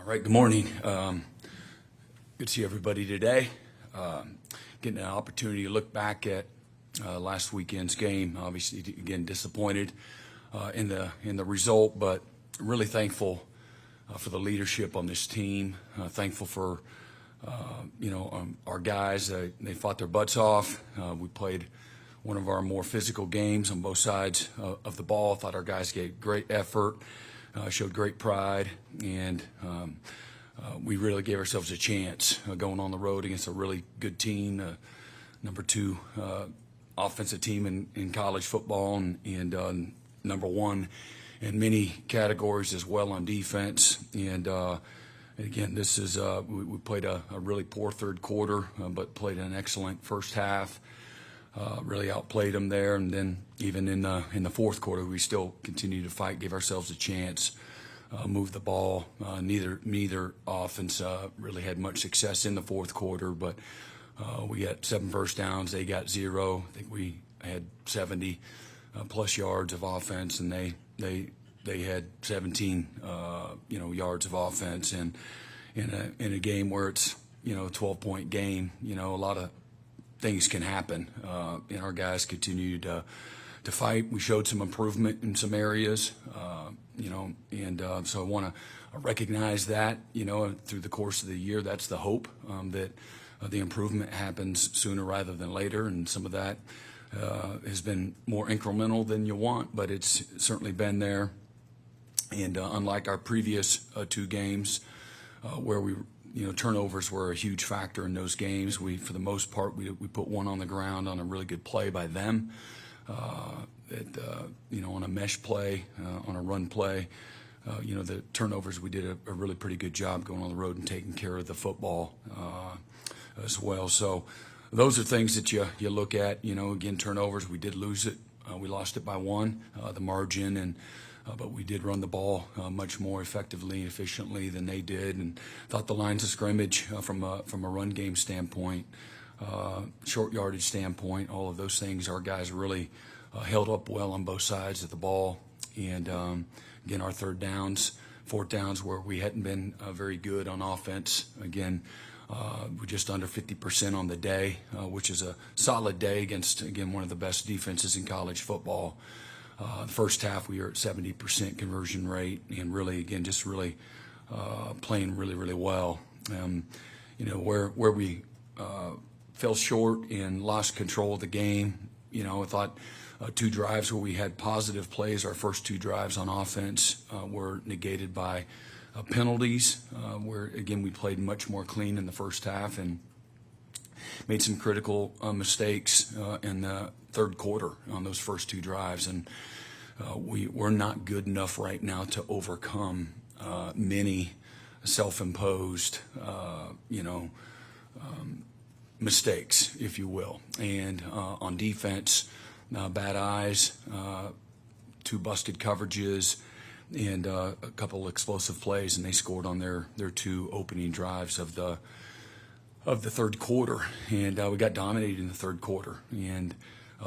Right, good morning. Good to see everybody today. Getting an opportunity to look back at last weekend's game. Obviously, again, disappointed in the result, but really thankful for the leadership on this team. Thankful for our guys. They fought their butts off. We played one of our more physical games on both sides of the ball. Thought our guys gave great effort. Showed great pride, and we really gave ourselves a chance going on the road against a really good team, number 2 offensive team in college football, and number 1 in many categories as well on defense. And again, this is we played a really poor third quarter, but played an excellent first half. Really outplayed them there, and then even in the fourth quarter, we still continued to fight, gave ourselves a chance, move the ball. Neither offense really had much success in the fourth quarter, but we got 7 first downs. They got 0. I think we had 70 plus yards of offense, and they had 17 yards of offense. And in a game where it's a 12-point game, a lot of things can happen, and our guys continued to fight. We showed some improvement in some areas, so I want to recognize that, through the course of the year. That's the hope, that the improvement happens sooner rather than later, and some of that has been more incremental than you want, but it's certainly been there. And unlike our previous 2 games, where turnovers were a huge factor in those games. For the most part, we put one on the ground on a really good play by them. On a mesh play, on a run play, the turnovers, we did a really pretty good job going on the road and taking care of the football as well. So those are things that you look at. Again, turnovers, we did lose it. We lost it by 1, the margin, but we did run the ball much more effectively and efficiently than they did, and thought the lines of scrimmage from a run game standpoint, short yardage standpoint, all of those things, our guys really held up well on both sides of the ball. And again, our third downs, fourth downs, where we hadn't been very good on offense. Again, we're just under 50% on the day, which is a solid day against, again, one of the best defenses in college football. The first half, we were at 70% conversion rate, and really, again, just really playing really, really well. Where we fell short and lost control of the game, I thought 2 drives where we had positive plays, our first 2 drives on offense, were negated by penalties, where, again, we played much more clean in the first half and made some critical mistakes in the third quarter on those first 2 drives, and we're not good enough right now to overcome many self-imposed, mistakes, if you will. And on defense, bad eyes, 2 busted coverages, and a couple explosive plays, and they scored on their 2 opening drives of the third quarter, and we got dominated in the third quarter. And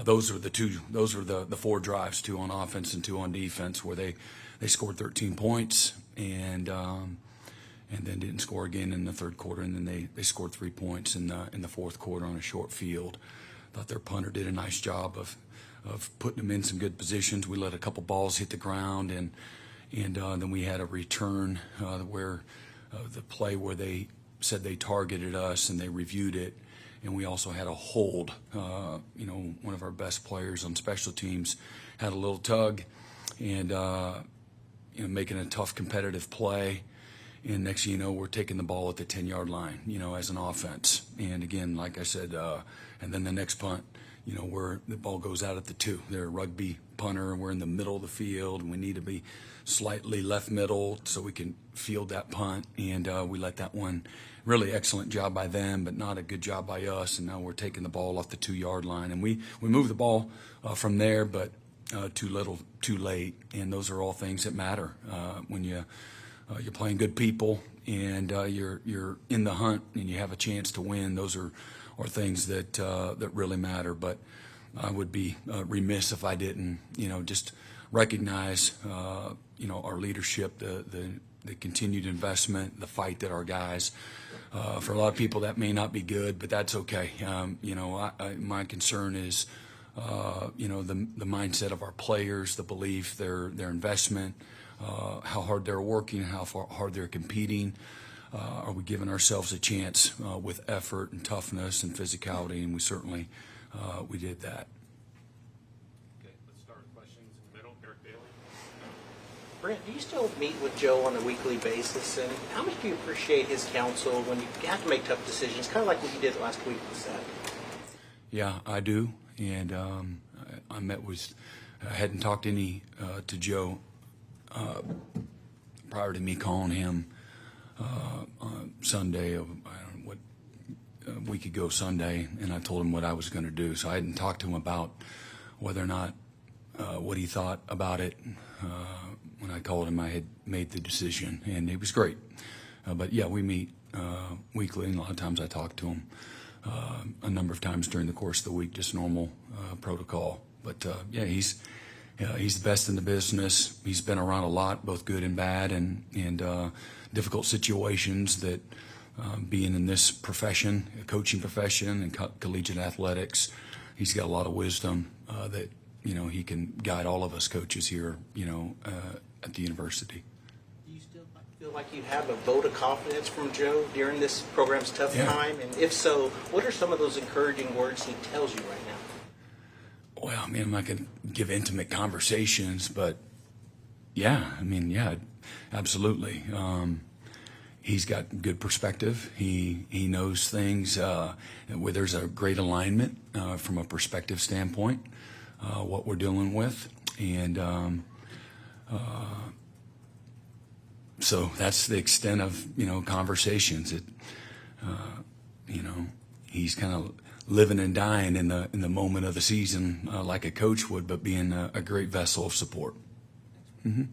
those are the 4 drives, 2 on offense and 2 on defense, where they scored 13 points, and then didn't score again in the third quarter, and then they scored 3 points in the fourth quarter on a short field. Thought their punter did a nice job of putting them in some good positions. We let a couple balls hit the ground, and then we had a return where the play where they said they targeted us, and they reviewed it, and we also had a hold. One of our best players on special teams had a little tug, and making a tough competitive play. And next thing you know, we're taking the ball at the 10-yard line, as an offense. And again, like I said, and then the next punt, where the ball goes out at the 2. They're a rugby punter, and we're in the middle of the field, and we need to be slightly left middle so we can field that punt. And we let that one. Really excellent job by them, but not a good job by us. And now we're taking the ball off the 2-yard line, and we move the ball from there, but too little, too late. And those are all things that matter when you're playing good people, and you're in the hunt, and you have a chance to win. Those are things that really matter. But I would be remiss if I didn't, just recognize, our leadership, the the continued investment, the fight that our guys. For a lot of people, that may not be good, but that's okay. My concern is, the mindset of our players, the belief, their investment, how hard they're working, how hard they're competing. Are we giving ourselves a chance with effort and toughness and physicality? And we certainly we did that. Okay, let's start with questions in the middle. Eric Daly. Brent, do you still meet with Joe on a weekly basis? And how much do you appreciate his counsel when you have to make tough decisions, kind of like what you did last week with Saturday? Yeah, I do. And I met with, I hadn't talked to Joe prior to me calling him on Sunday, I don't know what, a week ago Sunday, and I told him what I was going to do. So I hadn't talked to him about whether or not what he thought about it. When I called him, I had made the decision, and it was great. But yeah, we meet weekly, and a lot of times I talk to him a number of times during the course of the week, just normal protocol. But yeah, he's the best in the business. He's been around a lot, both good and bad, and difficult situations that being in this profession, a coaching profession and collegiate athletics, he's got a lot of wisdom that he can guide all of us coaches here, at the university. Do you still feel like you have a vote of confidence from Joe during this program's tough time? And if so, what are some of those encouraging words he tells you right now? Well, I'm not going to give intimate conversations, but yeah, absolutely. He's got good perspective. He knows things where there's a great alignment from a perspective standpoint, what we're dealing with. And so that's the extent of, conversations. He's kind of living and dying in the moment of the season like a coach would, but being a great vessel of support. Mm-hmm.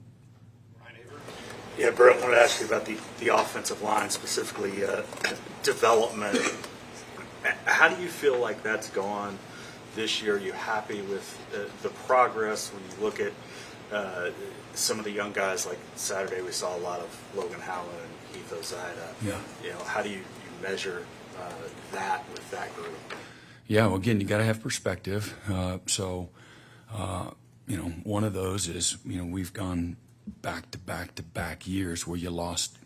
Yeah, Brent, I wanted to ask you about the offensive line, specifically development. How do you feel like that's gone this year? Are you happy with the progress when you look at some of the young guys? Like Saturday, we saw a lot of Logan Howland and Heath Ozida. Yeah. How do you measure that with that group? Yeah, well, again, you got to have perspective. One of those is, we've gone back to back to back years where you lost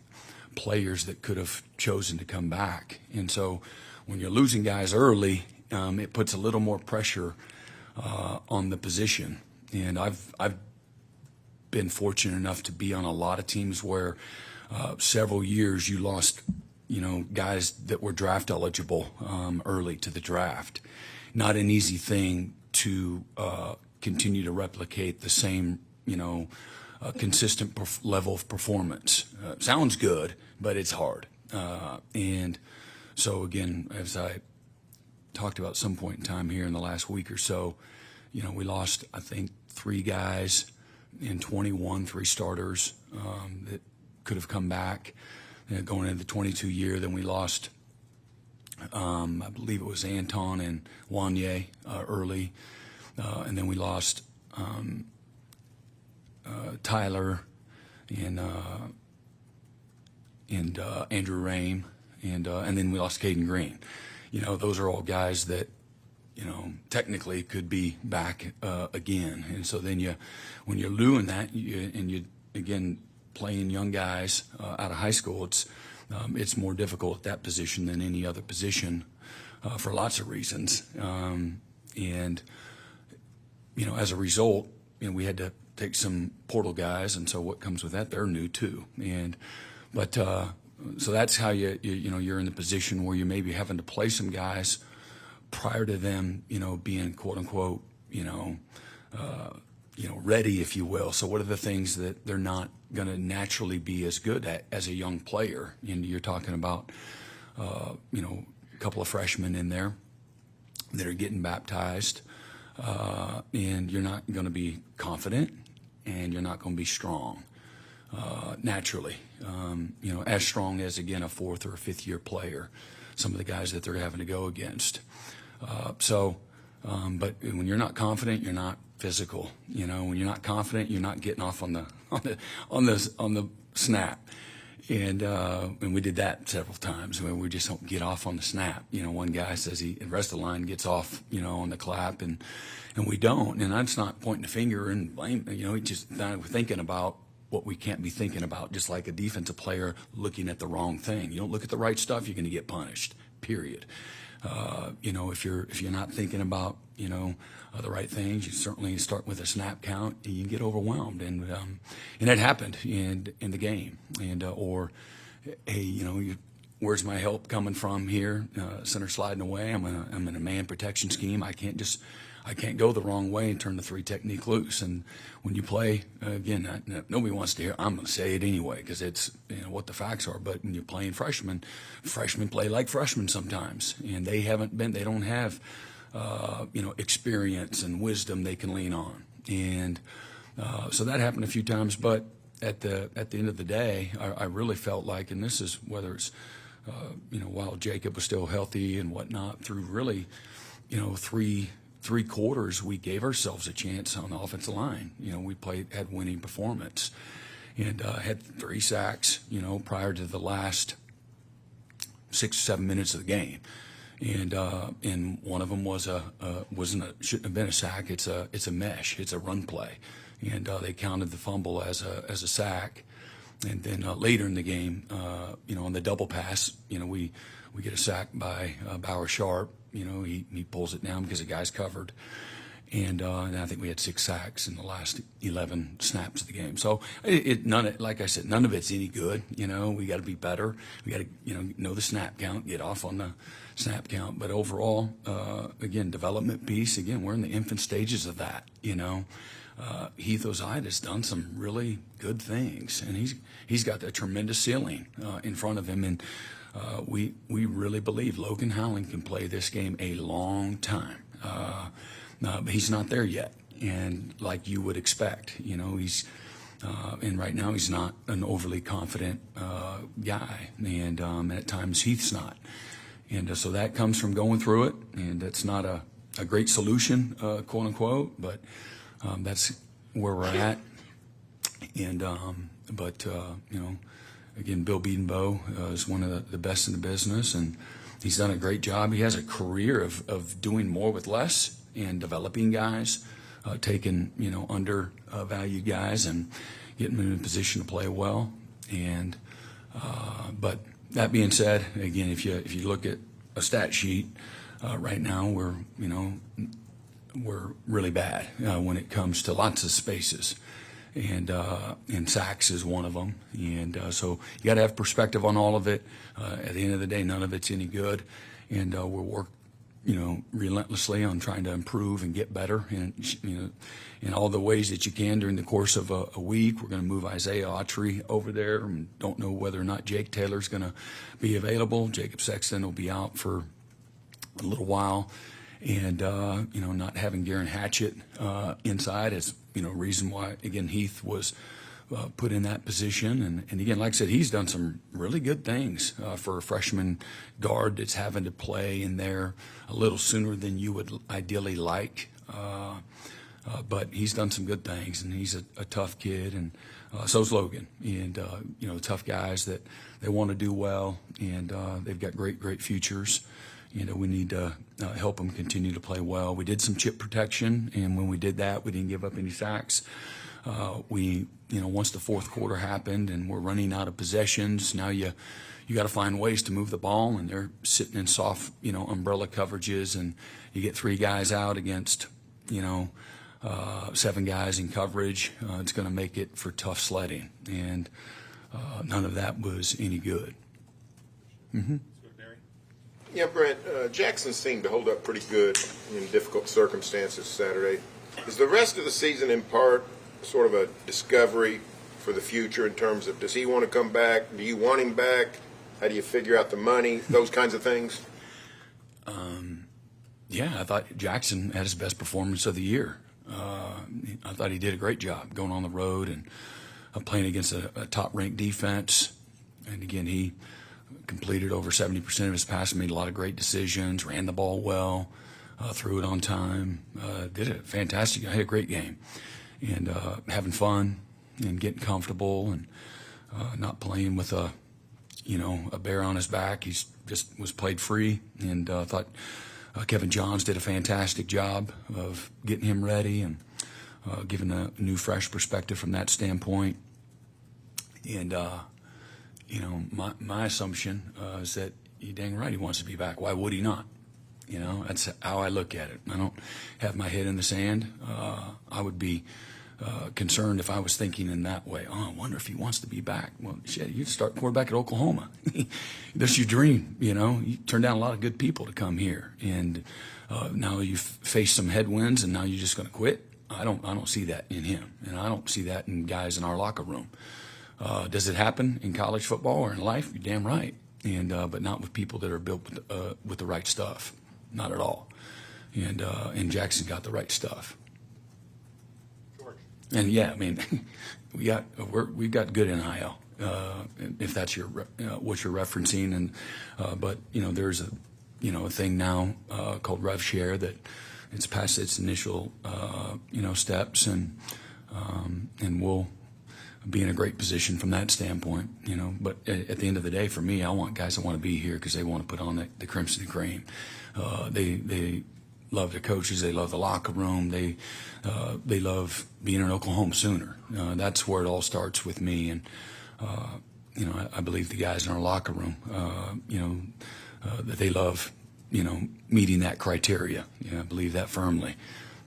players that could have chosen to come back. And so when you're losing guys early, it puts a little more pressure on the position. And I've been fortunate enough to be on a lot of teams where several years you lost guys that were draft eligible early to the draft. Not an easy thing to continue to replicate the same, consistent level of performance. Sounds good, but it's hard. And so again, as I talked about at some point in time here in the last week or so, we lost, I think, 3 guys in 21, 3 starters that could have come back going into the 22 year. Then we lost, I believe it was Anton and Wanye early. And then we lost Tyler and Andrew Rame, and then we lost Caden Green. Those are all guys that technically could be back again. And so then when you're doing that, and you again playing young guys out of high school, it's more difficult at that position than any other position for lots of reasons. And as a result, we had to take some portal guys, and so what comes with that, they're new too. So that's how you're in the position where you may be having to play some guys prior to them, being quote unquote, ready, if you will. So what are the things that they're not going to naturally be as good at as a young player? And you're talking about, a couple of freshmen in there that are getting baptized. And you're not going to be confident, and you're not going to be strong naturally. As strong as, again, a 4th or a 5th year player, some of the guys that they're having to go against. But when you're not confident, you're not physical. When you're not confident, you're not getting off on the snap. And we did that several times. I mean, we just don't get off on the snap. One guy says the rest of the line gets off, on the clap, and we don't. And that's not pointing a finger and blame. It's just not thinking about what we can't be thinking about. Just like a defensive player looking at the wrong thing. You don't look at the right stuff, you're going to get punished. Period. If you're not thinking about the right things, you certainly start with a snap count, and you get overwhelmed, and that happened in the game, and or hey, where's my help coming from here? Center sliding away. I'm in a man protection scheme. I can't go the wrong way and turn the three technique loose. And when you play, again, nobody wants to hear, I'm going to say it anyway because it's what the facts are. But when you're playing freshmen play like freshmen sometimes, and they don't have, experience and wisdom they can lean on. And so that happened a few times. But at the end of the day, I really felt like, and this is whether it's, while Jacob was still healthy and whatnot, through really, three quarters, we gave ourselves a chance on the offensive line. We had winning performance, and had 3 sacks, prior to the last 6 or 7 minutes of the game, and one of them shouldn't have been a sack. It's a mesh. It's a run play, and they counted the fumble as a sack, and then later in the game, on the double pass, we get a sack by Bauer Sharp. He pulls it down because the guy's covered. And I think we had 6 sacks in the last 11 snaps of the game. So like I said, none of it's any good. We got to be better. We got to, know the snap count, get off on the snap count. But overall, again, development piece, again, we're in the infant stages of that, Heath Ozide has done some really good things, and he's got a tremendous ceiling in front of him. And we really believe Logan Howling can play this game a long time. But he's not there yet, and like you would expect, he's and right now he's not an overly confident guy, and at times Heath's not, and so that comes from going through it, and that's not a great solution, quote unquote, but that's where we're at, and again, Bill Bedenbow is one of the best in the business, and he's done a great job. He has a career of doing more with less and developing guys, taking undervalued guys and getting them in a position to play well. And but that being said, again, if you look at a stat sheet right now, we're really bad when it comes to lots of spaces. And sacks is one of them, and so you got to have perspective on all of it. At the end of the day, none of it's any good, and we'll work, relentlessly on trying to improve and get better, and in all the ways that you can during the course of a week. We're going to move Isaiah Autry over there, and don't know whether or not Jake Taylor's going to be available. Jacob Sexton will be out for a little while, and not having Garen Hatchett inside is reason why, again, Heath was put in that position. And again, like I said, he's done some really good things for a freshman guard that's having to play in there a little sooner than you would ideally like. But he's done some good things, and he's a tough kid, and so's Logan. And, tough guys that they want to do well, and they've got great futures. We need to help them continue to play well. We did some chip protection, and when we did that, we didn't give up any sacks. Once the fourth quarter happened and we're running out of possessions, now you got to find ways to move the ball, and they're sitting in soft, umbrella coverages, and you get 3 guys out against, 7 guys in coverage. It's going to make it for tough sledding, and none of that was any good. Mm-hmm. Yeah, Brent, Jackson seemed to hold up pretty good in difficult circumstances Saturday. Is the rest of the season in part sort of a discovery for the future in terms of, does he want to come back? Do you want him back? How do you figure out the money? Those kinds of things? Yeah, I thought Jackson had his best performance of the year. I thought he did a great job going on the road and playing against a top-ranked defense. And again, he completed over 70% of his passes, made a lot of great decisions, ran the ball well, threw it on time, did a fantastic, had a great game, and having fun and getting comfortable, and not playing with a bear on his back. He's just was played free, and thought Kevin Johns did a fantastic job of getting him ready and giving a new, fresh perspective from that standpoint. And my assumption is that you're dang right he wants to be back. Why would he not? That's how I look at it. I don't have my head in the sand. I would be concerned if I was thinking in that way. Oh, I wonder if he wants to be back. Well, shit, you'd start quarterback at Oklahoma. That's your dream, You turn down a lot of good people to come here, and now you've faced some headwinds, and now you're just going to quit. I don't see that in him, and I don't see that in guys in our locker room. Does it happen in college football or in life? You're damn right, and but not with people that are built with the right stuff. Not at all. And Jackson got the right stuff. George. And yeah, I mean, we've got good NIL, if that's what you're referencing, and but there's a thing now called Rev Share that it's past its initial steps, and we'll be in a great position from that standpoint, But at the end of the day, for me, I want guys that want to be here because they want to put on the crimson and cream. They love their coaches. They love the locker room. They love being in Oklahoma Sooner. That's where it all starts with me. And I believe the guys in our locker room, that they love, meeting that criteria. I believe that firmly.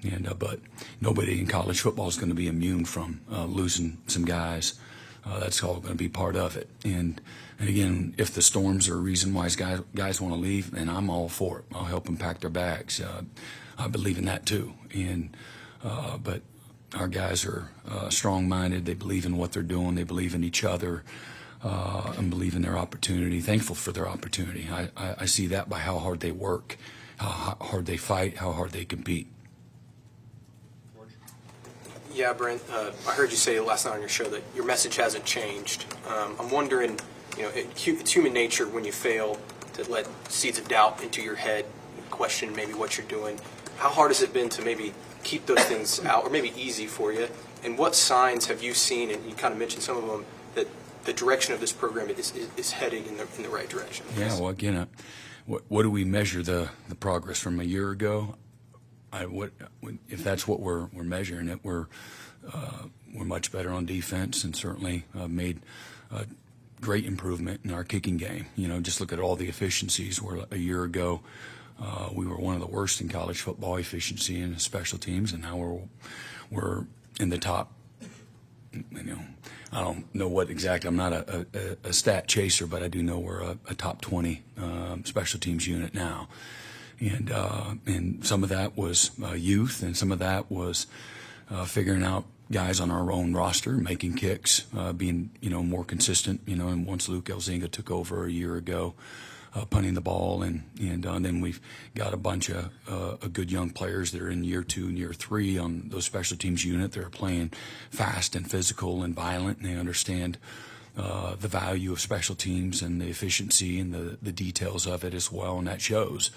And but nobody in college football is going to be immune from losing some guys. That's all going to be part of it. And again, if the storms are a reason why guys want to leave, then I'm all for it. I'll help them pack their bags. I believe in that too. And but our guys are strong-minded. They believe in what they're doing. They believe in each other and believe in their opportunity. Thankful for their opportunity. I see that by how hard they work, how hard they fight, how hard they compete. Yeah, Brent, I heard you say last night on your show that your message hasn't changed. I'm wondering, it's human nature when you fail to let seeds of doubt into your head, question maybe what you're doing. How hard has it been to maybe keep those things out, or maybe easy for you? And what signs have you seen, and you kind of mentioned some of them, that the direction of this program is heading in the right direction? Yeah, well, again, what do we measure the progress from a year ago? If that's what we're measuring it, we're much better on defense, and certainly made great improvement in our kicking game. Just look at all the efficiencies. Where a year ago we were one of the worst in college football efficiency in special teams, and now we're in the top. I don't know what exactly. I'm not a stat chaser, but I do know we're a top 20 special teams unit now. And some of that was youth, and some of that was figuring out guys on our own roster, making kicks, being more consistent. And once Luke Elzinga took over a year ago, punting the ball, and then we've got a bunch of good young players that are in year 2 and year 3 on those special teams unit. They're playing fast and physical and violent, and they understand the value of special teams and the efficiency and the details of it as well, and that shows.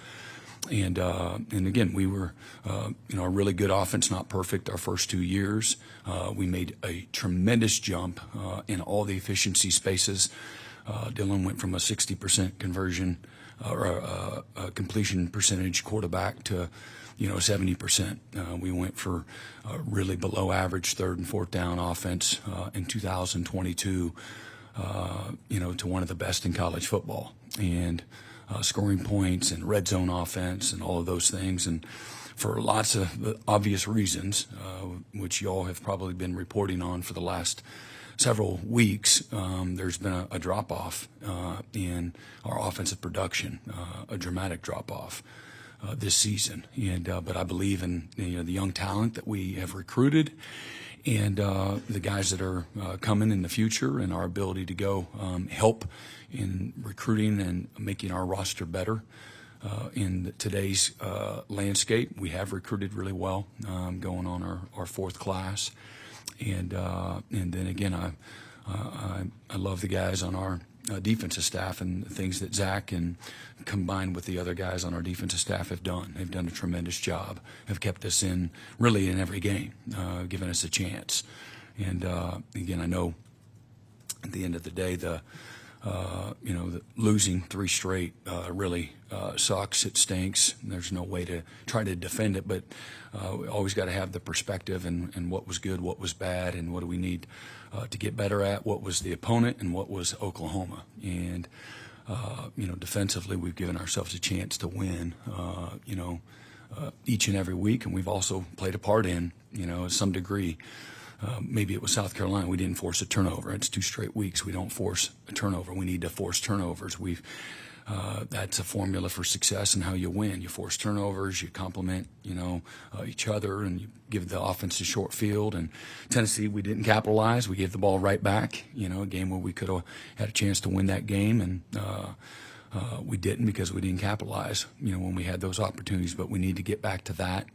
And again, we were, a really good offense, not perfect our first 2 years. We made a tremendous jump in all the efficiency spaces. Dylan went from a 60% conversion or a completion percentage quarterback to, 70%. We went for really below average 3rd and 4th down offense in 2022, to one of the best in college football. And scoring points and red zone offense and all of those things. And for lots of obvious reasons, which you all have probably been reporting on for the last several weeks, there's been a drop-off in our offensive production, a dramatic drop-off this season. And but I believe in the young talent that we have recruited, and the guys that are coming in the future, and our ability to go help in recruiting and making our roster better. In today's landscape, we have recruited really well, going on our 4th class. And then again, I love the guys on our defensive staff, and the things that Zach and combined with the other guys on our defensive staff have done. They've done a tremendous job, have kept us in every game, given us a chance. And again, I know at the end of the day, the losing 3 straight really sucks. It stinks. There's no way to try to defend it, but we always got to have the perspective and what was good, what was bad, and what do we need to get better at, what was the opponent and what was Oklahoma. And, defensively, we've given ourselves a chance to win, each and every week, and we've also played a part in, some degree. Maybe it was South Carolina. We didn't force a turnover. It's 2 straight weeks. We don't force a turnover. We need to force turnovers. That's a formula for success and how you win. You force turnovers. You complement, each other, and you give the offense a short field. And Tennessee, we didn't capitalize. We gave the ball right back. A game where we could have had a chance to win that game, and we didn't because we didn't capitalize. When we had those opportunities. But we need to get back to that.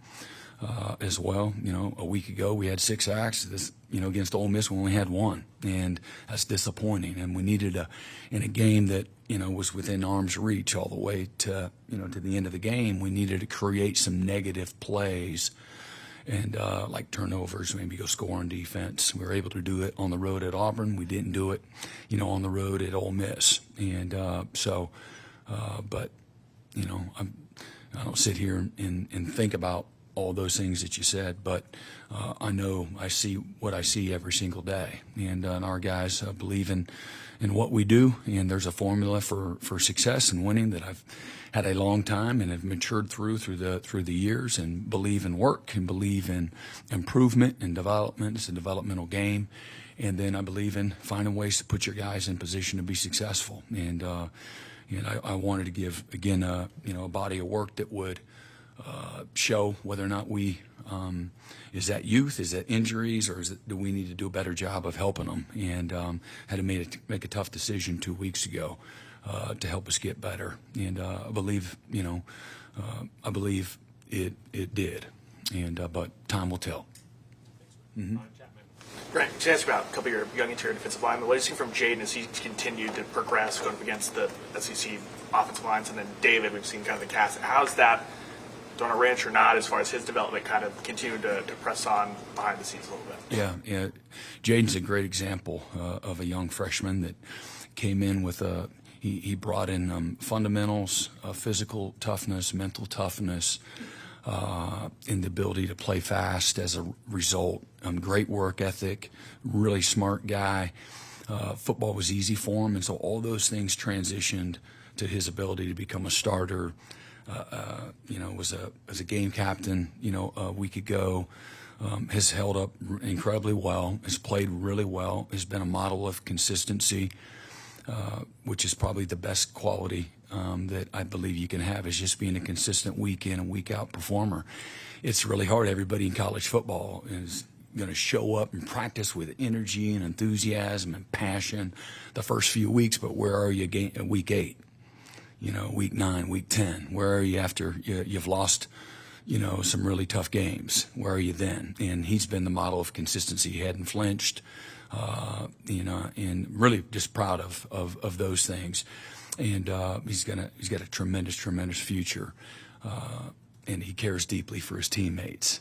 As well. A week ago we had 6 sacks. Against Ole Miss we only had 1, and that's disappointing. And we needed in a game that was within arm's reach all the way to to the end of the game. We needed to create some negative plays and like turnovers, maybe go score on defense. We were able to do it on the road at Auburn. We didn't do it, on the road at Ole Miss. And but I don't sit here and think about all those things that you said, but I know I see what I see every single day, and our guys believe in what we do, and there's a formula for success and winning that I've had a long time and have matured through the years, and believe in work and believe in improvement and development. It's a developmental game, and then I believe in finding ways to put your guys in position to be successful. And I wanted to give again a body of work that would show whether or not we is that youth, is that injuries, or do we need to do a better job of helping them? And had to make a tough decision 2 weeks ago to help us get better. And I believe it did. And but time will tell. Brent, to ask about a couple of your young interior defensive linemen, what have you seen from Jaden as he's continued to progress going up against the SEC offensive lines, and then David, we've seen kind of the cast. How's that, on a ranch or not, as far as his development kind of continued to press on behind the scenes a little bit? Yeah. Jaden's a great example of a young freshman that came in with he brought in fundamentals, physical toughness, mental toughness, and the ability to play fast as a result. Great work ethic, really smart guy. Football was easy for him, and so all those things transitioned to his ability to become a starter. Was a game captain, a week ago, has held up incredibly well, has played really well, has been a model of consistency, which is probably the best quality that I believe you can have, is just being a consistent week in and week out performer. It's really hard. Everybody in college football is going to show up and practice with energy and enthusiasm and passion the first few weeks, but where are you week 8? Week 9, week 10, where are you after you've lost, some really tough games? Where are you then? And he's been the model of consistency. He hadn't flinched, and really just proud of those things. And he's got a tremendous future. And he cares deeply for his teammates.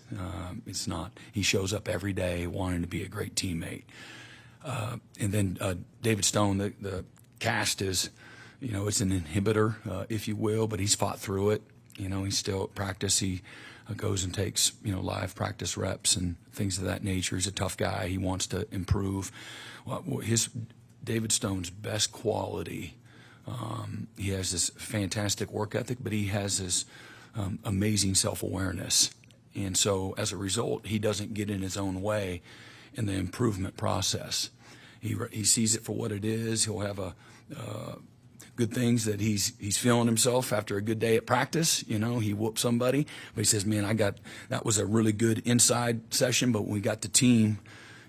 He shows up every day wanting to be a great teammate. And then David Stone, the cast is, it's an inhibitor, if you will, but he's fought through it. He's still at practice. He goes and takes, live practice reps and things of that nature. He's a tough guy. He wants to improve. David Stone's best quality, he has this fantastic work ethic, but he has this amazing self-awareness. And so as a result, he doesn't get in his own way in the improvement process. He sees it for what it is. He'll have good things that he's feeling himself after a good day at practice. He whooped somebody, but he says, man, that was a really good inside session, but when we got the team,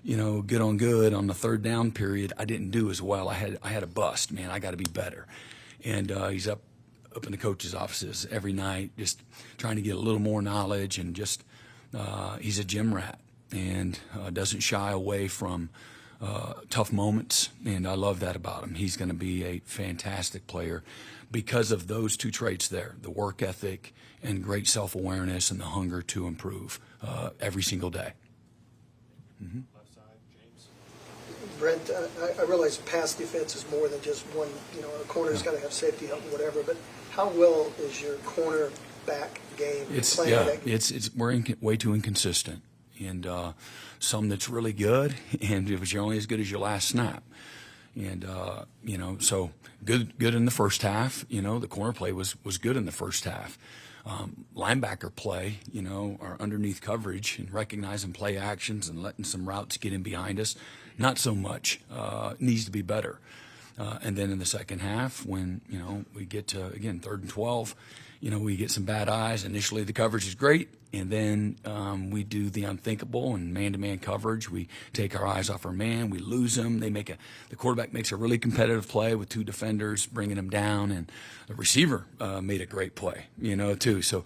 good on good on the third down period, I didn't do as well. I had a bust, man. I got to be better. And he's up in the coach's offices every night, just trying to get a little more knowledge, and just he's a gym rat and doesn't shy away from tough moments, and I love that about him. He's going to be a fantastic player because of those two traits there, the work ethic and great self-awareness and the hunger to improve every single day. Left side, James. Brent, I realize pass defense is more than just one, a corner's got to have safety help and whatever, but how well is your corner back game playing that game? We're way too inconsistent, and some that's really good, and it was you're only as good as your last snap. And so good in the first half. The corner play was good in the first half. Linebacker play, our underneath coverage and recognizing play actions and letting some routes get in behind us, not so much. Needs to be better. And then in the second half, when we get to again 3rd and 12, we get some bad eyes. Initially, the coverage is great, and then we do the unthinkable and man-to-man coverage. We take our eyes off our man. We lose him. The quarterback makes a really competitive play with 2 defenders bringing him down, and the receiver made a great play, too. So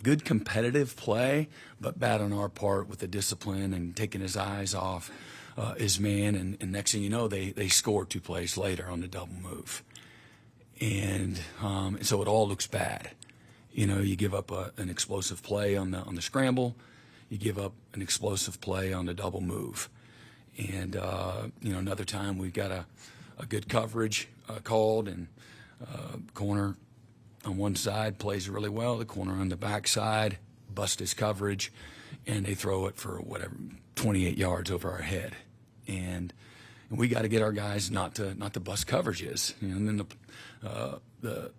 good competitive play, but bad on our part with the discipline and taking his eyes off his man. And next thing you know, they score 2 plays later on the double move, and so it all looks bad. You give up an explosive play on the scramble, you give up an explosive play on the double move, and another time we've got a good coverage called, and corner on one side plays really well, the corner on the back side busts his coverage, and they throw it for 28 yards over our head, and we got to get our guys not to bust coverages, and then the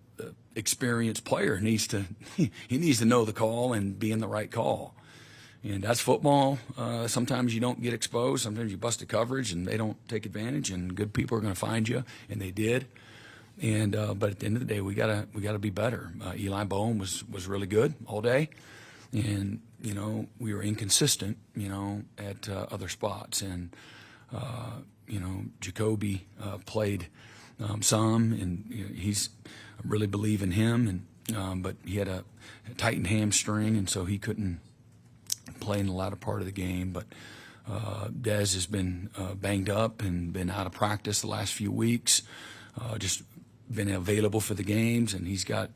experienced player needs to know the call and be in the right call, and that's football. Sometimes you don't get exposed. Sometimes you bust a coverage and they don't take advantage, and good people are going to find you, and they did. And but at the end of the day, we gotta be better. Eli Bowen was really good all day, and we were inconsistent at other spots, and Jacoby played some, and he's I really believe in him, and but he had a tightened hamstring, and so he couldn't play in the latter part of the game. But Dez has been banged up and been out of practice the last few weeks, just been available for the games, and he's got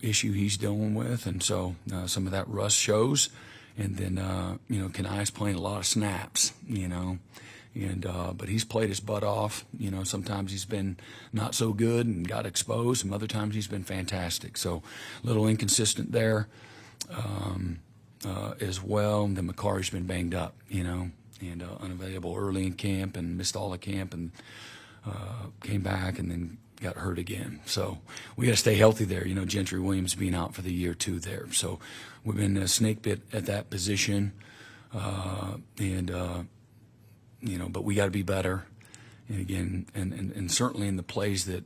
issue he's dealing with, and so some of that rust shows. And then Kanai's playing a lot of snaps, and but he's played his butt off. Sometimes he's been not so good and got exposed, and other times he's been fantastic. So a little inconsistent there as well. And then McCarry's been banged up, and unavailable early in camp and missed all the camp, and came back and then got hurt again. So we got to stay healthy there. Gentry Williams being out for the year too there. So we've been a snake bit at that position, but we got to be better. And again, and certainly in the plays that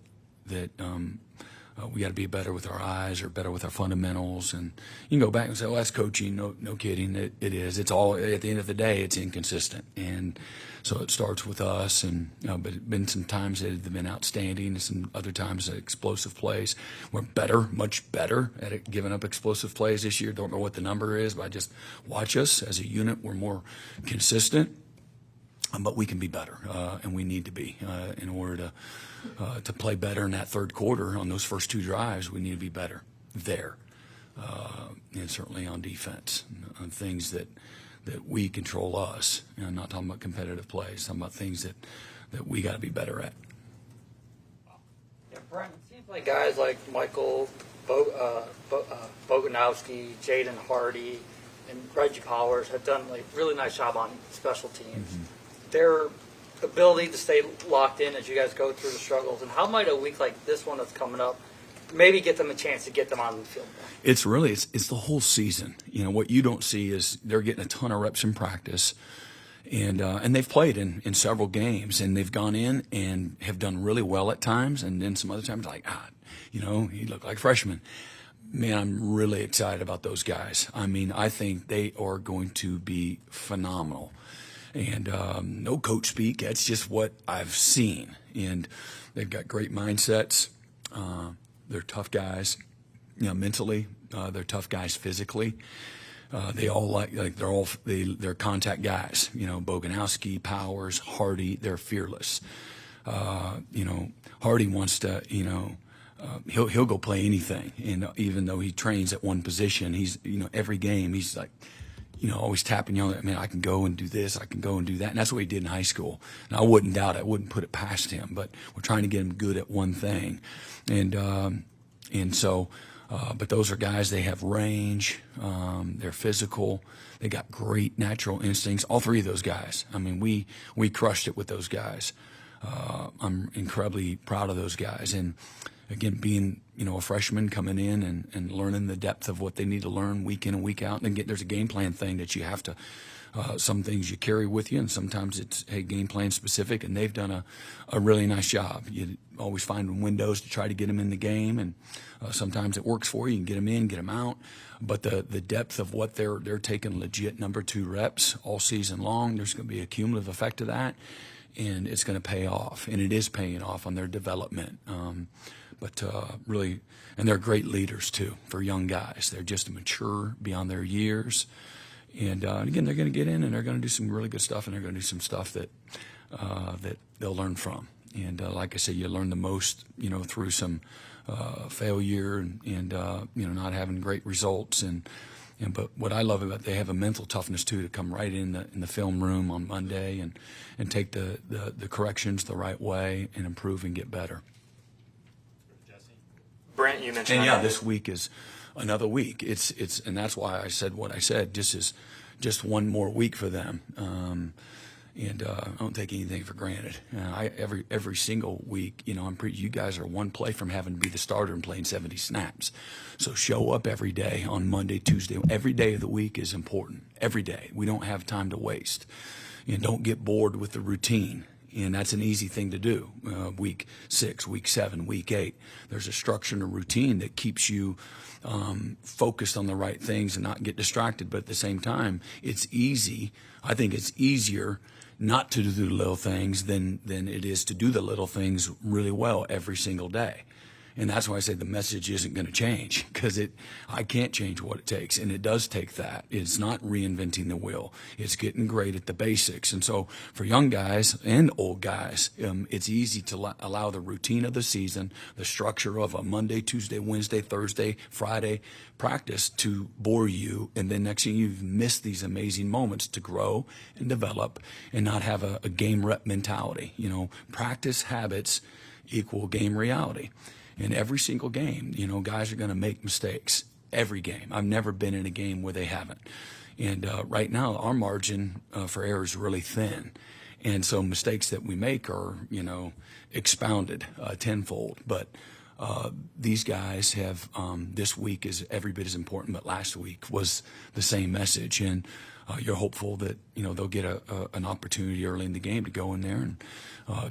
we got to be better with our eyes or better with our fundamentals. And you can go back and say, well, that's coaching. No kidding. It is. It's all, at the end of the day, it's inconsistent. And so it starts with us. And but it's been some times that have been outstanding, and some other times explosive plays. We're better, much better at giving up explosive plays this year. Don't know what the number is, but just watch us as a unit. We're more consistent. But we can be better, and we need to be in order to play better in that third quarter. On those first 2 drives, we need to be better there, and certainly on defense, on things that we control us. I'm not talking about competitive plays. I'm talking about things that we got to be better at. Yeah, Brent, it seems like guys like Michael Boganowski, Jaden Hardy, and Reggie Powers have done really nice job on special teams. Mm-hmm. Their ability to stay locked in as you guys go through the struggles, and how might a week like this one that's coming up maybe get them a chance to get them on the field? It's the whole season. What you don't see is they're getting a ton of reps in practice, and they've played in several games, and they've gone in and have done really well at times, and then some other times he looked like freshmen. Man, I'm really excited about those guys. I mean, I think they are going to be phenomenal. And no coach speak. That's just what I've seen. And they've got great mindsets. They're tough guys, mentally. They're tough guys physically. They all they're contact guys. Boganowski, Powers, Hardy. They're fearless. Hardy wants to. He'll go play anything. And even though he trains at one position, he's every game he's like, always tapping young. I mean, I can go and do this, I can go and do that, and that's what he did in high school. And I wouldn't doubt it, I wouldn't put it past him. But we're trying to get him good at one thing, and so. But those are guys, they have range, they're physical, they got great natural instincts. All three of those guys. I mean, we crushed it with those guys. I'm incredibly proud of those guys. And again, being, a freshman coming in and learning the depth of what they need to learn week in and week out. And there's a game plan thing that you have to, some things you carry with you, and sometimes it's, hey, game plan specific, and they've done a really nice job. You always find windows to try to get them in the game, and sometimes it works for you. You can get them in, get them out. But the depth of what they're taking legit number 2 reps all season long, there's going to be a cumulative effect of that, and it's going to pay off. And it is paying off on their development. But really, and they're great leaders, too, for young guys. They're just mature beyond their years. And again, they're going to get in and they're going to do some really good stuff, and they're going to do some stuff that they'll learn from. And like I said, you learn the most, through some failure and not having great results. But what I love about it, they have a mental toughness too, to come right in the film room on Monday and take the corrections the right way and improve and get better. Brent, you mentioned. And yeah, this week is another week. It's and that's why I said what I said. This is just one more week for them. And I don't take anything for granted. Every single week, you guys are one play from having to be the starter and playing 70 snaps. So show up every day on Monday, Tuesday. Every day of the week is important. Every day. We don't have time to waste. And don't get bored with the routine. And that's an easy thing to do. Week 6, week 7, week 8. There's a structure and a routine that keeps you focused on the right things and not get distracted. But at the same time, it's easy. I think it's easier not to do the little things than it is to do the little things really well every single day. And that's why I say the message isn't going to change, because I can't change what it takes, and it does take that. It's not reinventing the wheel. It's getting great at the basics. And so for young guys and old guys, it's easy to allow the routine of the season, the structure of a Monday, Tuesday, Wednesday, Thursday, Friday practice to bore you, and then next thing you've missed these amazing moments to grow and develop and not have a game rep mentality. Practice habits equal game reality. In every single game, guys are going to make mistakes. Every game. I've never been in a game where they haven't. And right now, our margin for error is really thin. And so mistakes that we make are, expounded tenfold. But these guys have, this week is every bit as important, but last week was the same message. And you're hopeful that, they'll get an opportunity early in the game to go in there and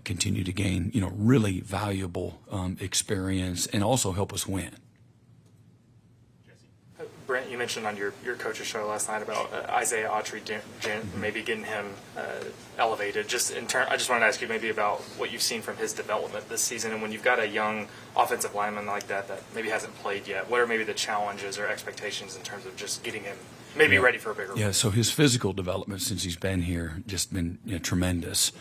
continue to gain, really valuable experience and also help us win. Brent, you mentioned on your coach's show last night about Isaiah Autry, maybe getting him elevated. I just wanted to ask you maybe about what you've seen from his development this season, and when you've got a young offensive lineman like that maybe hasn't played yet, what are maybe the challenges or expectations in terms of just getting him maybe ready for a bigger role? Yeah, so his physical development since he's been here just been tremendous.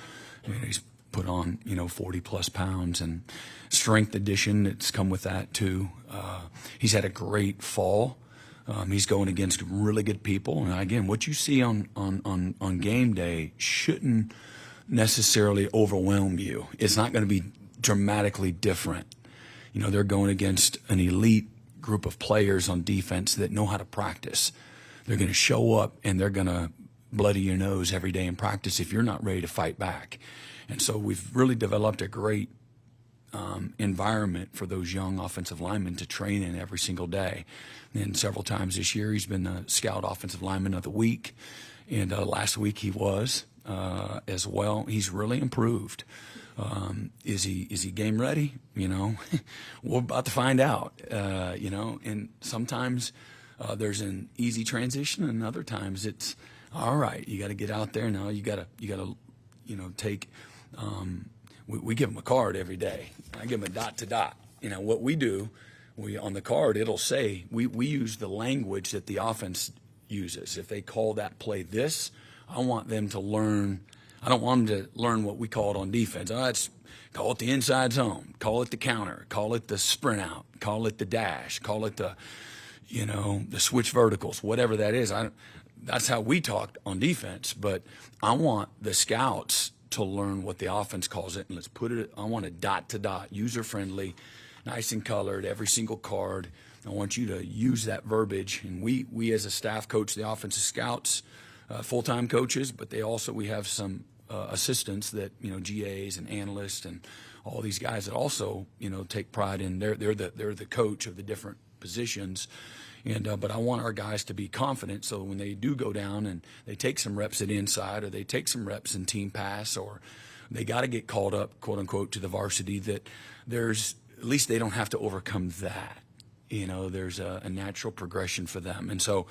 He's put on 40+ pounds, and strength addition that's come with that too. He's had a great fall. He's going against really good people, and again, what you see on game day shouldn't necessarily overwhelm you. It's not going to be dramatically different. They're going against an elite group of players on defense that know how to practice. They're going to show up and they're going to bloody your nose every day in practice if you're not ready to fight back. And so we've really developed a great environment for those young offensive linemen to train in every single day. And several times this year, he's been the Scout Offensive Lineman of the Week. And last week he was as well. He's really improved. Is he game ready? We're about to find out. And sometimes there's an easy transition, and other times it's all right. You got to get out there now. You got to take. We give them a card every day. I give them a dot to dot. What we do, on the card, it'll say, we use the language that the offense uses. If they call that play this, I want them to learn. I don't want them to learn what we call it on defense. Call it the inside zone. Call it the counter. Call it the sprint out. Call it the dash. Call it the switch verticals, whatever that is. that's how we talked on defense. But I want the scouts to learn what the offense calls it, and let's put it. I want it dot to dot, user friendly, nice and colored, every single card. I want you to use that verbiage, and we as a staff coach the offensive scouts, full-time coaches, but we have some assistants that, GAs and analysts and all these guys that also, take pride in they're the coach of the different positions. And but I want our guys to be confident, so when they do go down and they take some reps at inside, or they take some reps in team pass, or they got to get called up, quote unquote, to the varsity, that there's at least they don't have to overcome that. There's a natural progression for them, and so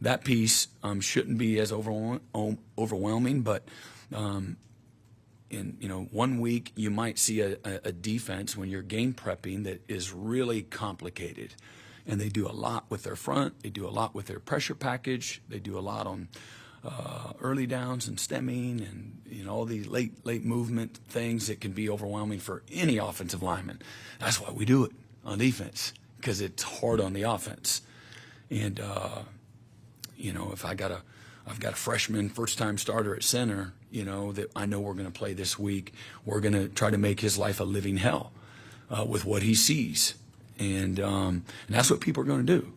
that piece shouldn't be as overwhelming. But in 1 week you might see a defense when you're game prepping that is really complicated. And they do a lot with their front. They do a lot with their pressure package. They do a lot on early downs and stemming and all these late movement things that can be overwhelming for any offensive lineman. That's why we do it on defense, because it's hard on the offense. And if I've got a freshman first-time starter at center, that I know we're going to play this week, we're going to try to make his life a living hell with what he sees. And that's what people are going to do,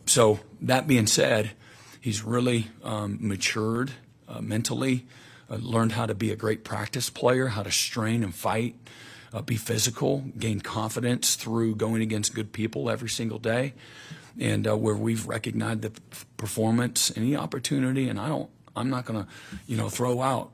So that being said, he's really matured mentally, learned how to be a great practice player, how to strain and fight, be physical, gain confidence through going against good people every single day, and where we've recognized the performance, any opportunity, and I'm not going to, throw out,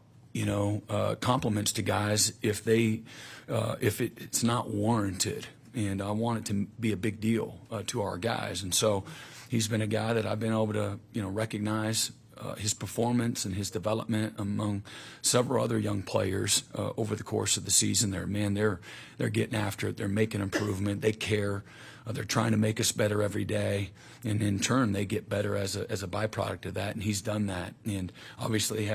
compliments to guys if it's not warranted. And I want it to be a big deal to our guys. And so he's been a guy that I've been able to, recognize his performance and his development among several other young players over the course of the season. They're getting after it. They're making improvement. They care. They're trying to make us better every day, and in turn, they get better as a byproduct of that. And he's done that. And obviously,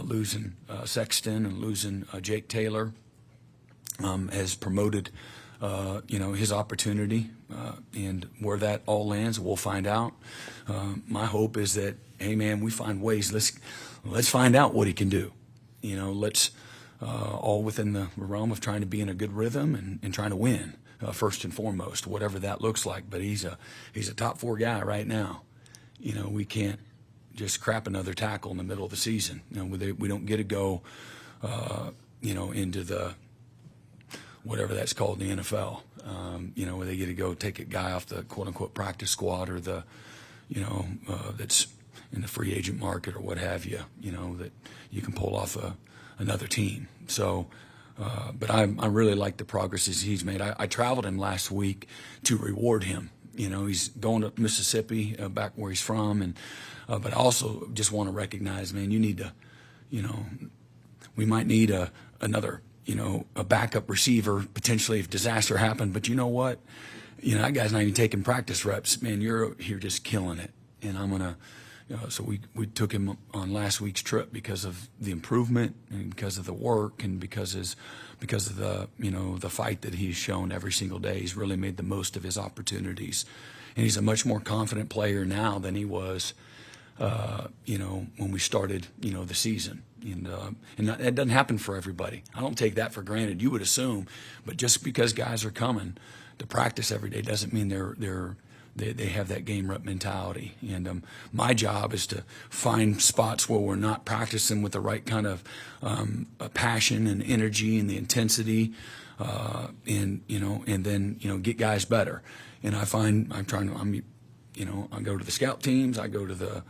losing Sexton and losing Jake Taylor has promoted, his opportunity, and where that all lands, we'll find out. My hope is that, hey man, we find ways. Let's find out what he can do. Let's all within the realm of trying to be in a good rhythm and trying to win first and foremost, whatever that looks like. But he's a top 4 guy right now. We can't just crap another tackle in the middle of the season. We don't get to go, into the whatever that's called in the NFL, where they get to go take a guy off the quote-unquote practice squad, or the, that's in the free agent market or what have you, that you can pull off another team. So, but I really like the progresses he's made. I traveled him last week to reward him. He's going to Mississippi, back where he's from, and but I also just want to recognize, man, you need to, we might need another, a backup receiver potentially if disaster happened. But you know what? That guy's not even taking practice reps. Man, you're just killing it. And I'm gonna, so we took him on last week's trip because of the improvement and because of the work and because of the the fight that he's shown every single day. He's really made the most of his opportunities, and he's a much more confident player now than he was, when we started, the season. And that doesn't happen for everybody. I don't take that for granted. You would assume, but just because guys are coming to practice every day doesn't mean they have that game rep mentality. And my job is to find spots where we're not practicing with the right kind of passion and energy and the intensity, and then get guys better. And I find I go to the scout teams, I go to the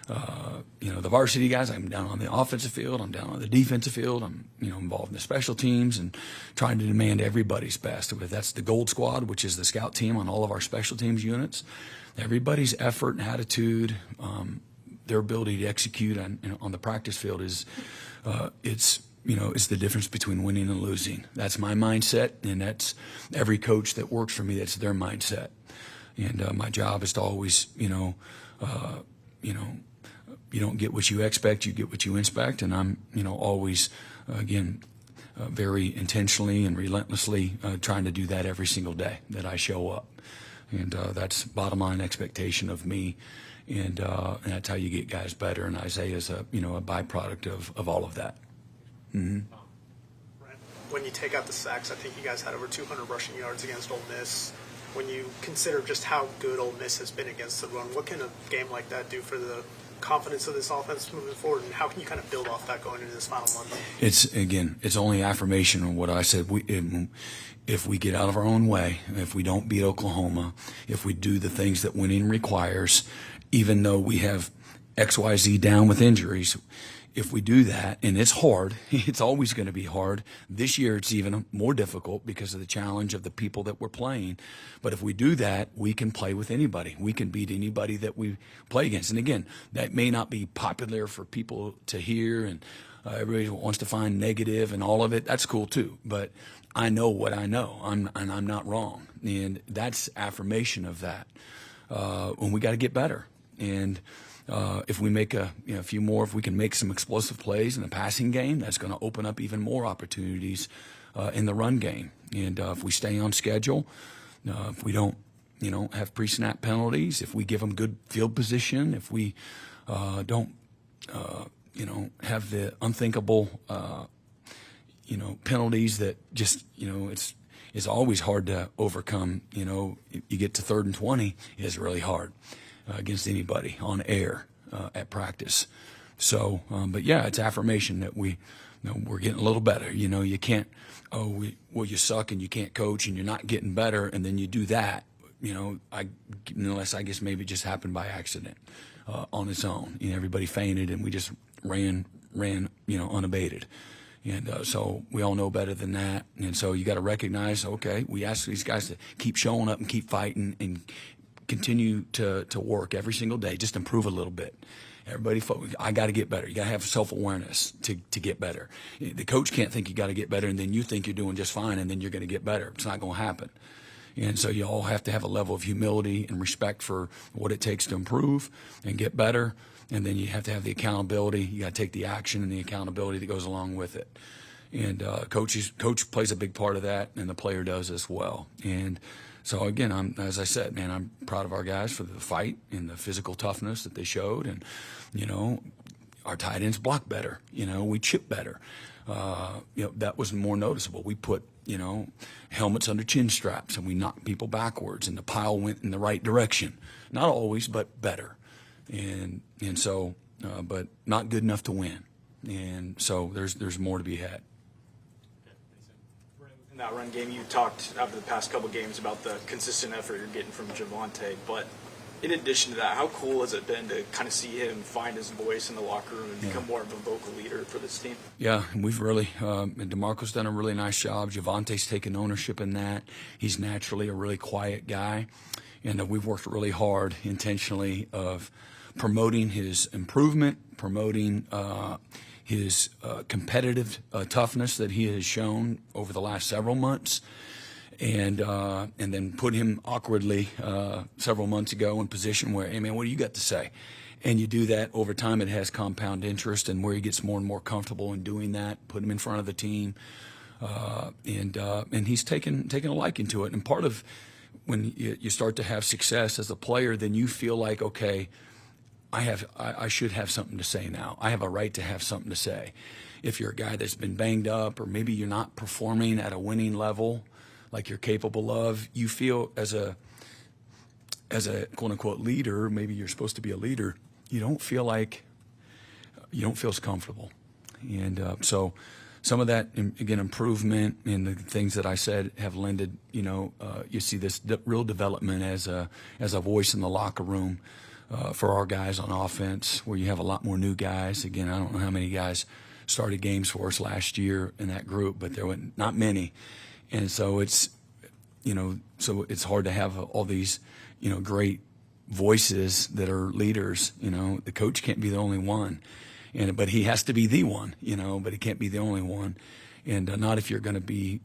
the varsity guys. I'm down on the offensive field, I'm down on the defensive field, I'm involved in the special teams and trying to demand everybody's best. That's the Gold Squad, which is the scout team on all of our special teams units. Everybody's effort and attitude, their ability to execute on the practice field is it's the difference between winning and losing. That's my mindset, and that's every coach that works for me. That's their mindset. And my job is to always, you don't get what you expect, you get what you inspect. And I'm, always, very intentionally and relentlessly trying to do that every single day that I show up. And that's bottom line expectation of me. And that's how you get guys better. And Isaiah's a byproduct of all of that. Brent, when you take out the sacks, I think you guys had over 200 rushing yards against Ole Miss. When you consider just how good Ole Miss has been against the run, what can a game like that do for the confidence of this offense moving forward, and how can you kind of build off that going into this final month? It's only affirmation on what I said. If we get out of our own way, if we don't beat Oklahoma, if we do the things that winning requires, even though we have XYZ down with injuries, if we do that, and it's hard, it's always going to be hard. This year it's even more difficult because of the challenge of the people that we're playing. But if we do that, we can play with anybody. We can beat anybody that we play against. And again, that may not be popular for people to hear, and everybody wants to find negative and all of it. That's cool too. But I know what I know, and I'm not wrong. And that's affirmation of that. And we got to get better. And if we make a few more, if we can make some explosive plays in the passing game, that's going to open up even more opportunities in the run game. And if we stay on schedule, if we don't, have pre-snap penalties, if we give them good field position, if we don't, have the unthinkable, penalties that just, it's always hard to overcome. You get to 3rd and 20, it's really hard. Against anybody on air at practice. So, but yeah, it's affirmation that we're getting a little better. You can't, you suck and you can't coach and you're not getting better, and then you do that. Unless I guess maybe it just happened by accident on its own. Everybody fainted and we just ran, unabated. And so we all know better than that. And so you got to recognize, okay, we ask these guys to keep showing up and keep fighting and continue to work every single day, just improve a little bit. Everybody, I got to get better. You got to have self-awareness to get better. The coach can't think you got to get better, and then you think you're doing just fine, and then you're going to get better. It's not going to happen. And so you all have to have a level of humility and respect for what it takes to improve and get better. And then you have to have the accountability. You got to take the action and the accountability that goes along with it. And coach plays a big part of that, and the player does as well. And so again, as I said, man, I'm proud of our guys for the fight and the physical toughness that they showed. And, our tight ends block better. We chip better. That was more noticeable. We put, helmets under chin straps, and we knocked people backwards, and the pile went in the right direction. Not always, but better. And so, but not good enough to win. And so there's more to be had. In that run game, you talked after the past couple games about the consistent effort you're getting from Javonte, but in addition to that, how cool has it been to kind of see him find his voice in the locker room and become more of a vocal leader for this team? Yeah, and we've really, DeMarco's done a really nice job. Javonte's taken ownership in that. He's naturally a really quiet guy, and we've worked really hard intentionally of promoting his improvement, promoting his competitive toughness that he has shown over the last several months, and then put him awkwardly several months ago in position where, hey man, what do you got to say? And you do that over time. It has compound interest, and where he gets more and more comfortable in doing that, put him in front of the team, and he's taken a liking to it. And part of when you start to have success as a player, then you feel like, okay, I should have something to say now. I have a right to have something to say. If you're a guy that's been banged up, or maybe you're not performing at a winning level like you're capable of, you feel as a quote unquote leader, maybe you're supposed to be a leader, you don't feel as comfortable. And so some of that, again, improvement in the things that I said have lended, you see this real development as a voice in the locker room. For our guys on offense, where you have a lot more new guys. Again, I don't know how many guys started games for us last year in that group, but there were not many. And so it's hard to have all these, great voices that are leaders. The coach can't be the only one, but he has to be the one, but he can't be the only one. and not if you're going to be,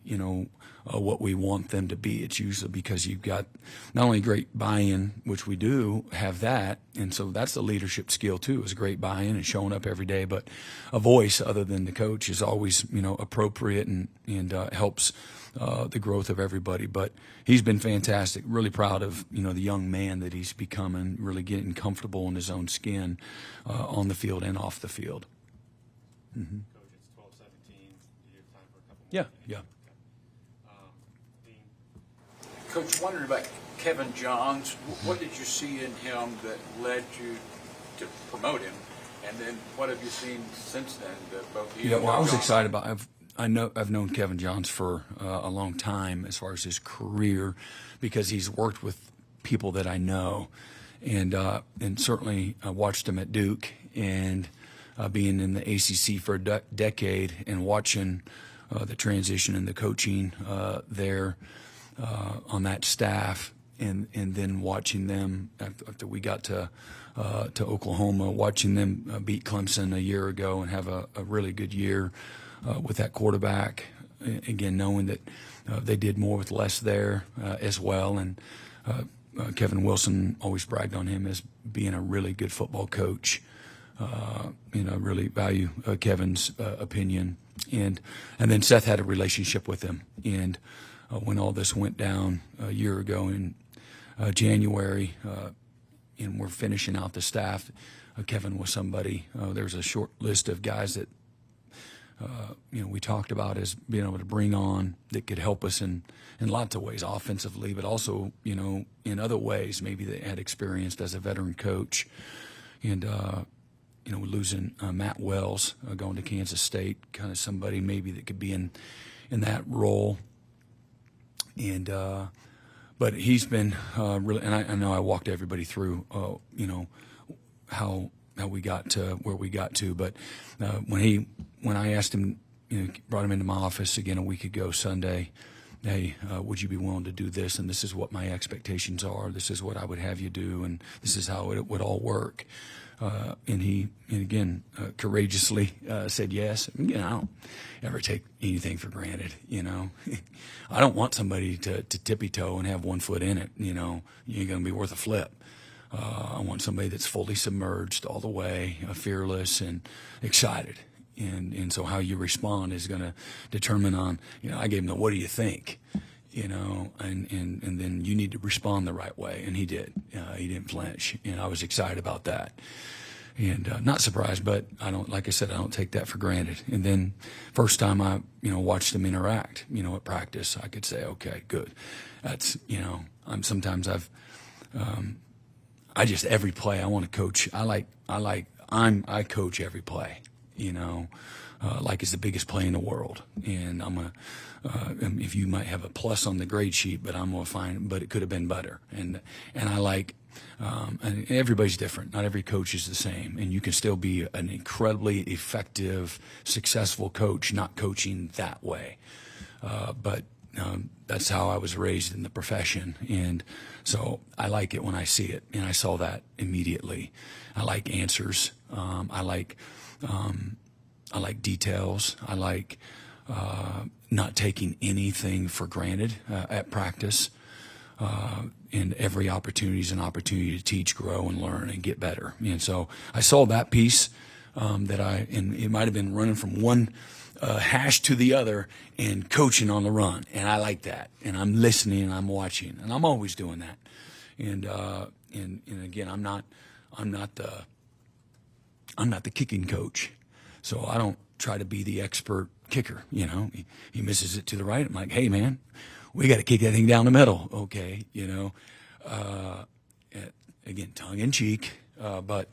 what we want them to be. It's usually because you've got not only great buy-in, which we do have that, and so that's the leadership skill too, is great buy-in and showing up every day. But a voice other than the coach is always, appropriate and helps the growth of everybody. But he's been fantastic. Really proud of the young man that he's becoming, really getting comfortable in his own skin on the field and off the field. Mm-hmm. Coach, it's 12:17. Do you have time for a couple more Yeah, minutes? yeah. Dean? Coach, wondering about Kevin Johns. What did you see in him that led you to promote him? And then what have you seen since then? That both he Yeah, and well, I was John- excited about. I've known Kevin Johns for a long time as far as his career, because he's worked with people that I know, and certainly I watched him at Duke, and being in the ACC for a decade and watching the transition and the coaching there on that staff, and then watching them after we got to Oklahoma, watching them beat Clemson a year ago and have a really good year with that quarterback. Again, knowing that they did more with less there as well, and Kevin Wilson always bragged on him as being a really good football coach. Really value Kevin's opinion, and then Seth had a relationship with him, and when all this went down a year ago in January, and we're finishing out the staff, Kevin was somebody. There's a short list of guys that we talked about as being able to bring on that could help us in lots of ways, offensively, but also in other ways maybe they had experienced as a veteran coach, and losing Matt Wells going to Kansas State, kind of somebody maybe that could be in that role. And but he's been really, and I know I walked everybody through, how we got to where we got to. But when I asked him, brought him into my office again a week ago Sunday, hey, would you be willing to do this? And this is what my expectations are. This is what I would have you do, and this is how it would all work. And he, courageously said yes. Again, I don't ever take anything for granted, I don't want somebody to tippy-toe and have one foot in it, You ain't going to be worth a flip. I want somebody that's fully submerged all the way, fearless and excited. And so how you respond is going to determine on, I gave him the what do you think? And then you need to respond the right way. And he did. He didn't flinch. And I was excited about that. And not surprised, but like I said, I don't take that for granted. And then first time I, watched him interact, at practice, I could say, okay, good. That's, I just, every play I want to coach. I coach every play, like it's the biggest play in the world. And if you might have a plus on the grade sheet, but I'm going to find, but it could have been better. And I like, and everybody's different. Not every coach is the same. And you can still be an incredibly effective, successful coach, not coaching that way. But that's how I was raised in the profession. And so I like it when I see it. And I saw that immediately. I like answers. I like details. I like not taking anything for granted at practice. And every opportunity is an opportunity to teach, grow, and learn and get better. And so I saw that piece and it might have been running from one hash to the other and coaching on the run. And I like that. And I'm listening and I'm watching. And I'm always doing that. And again, I'm not the kicking coach. So I don't try to be the expert kicker. He misses it to the right. I'm like, hey man, we got to kick that thing down the middle. Okay. Again, tongue in cheek. But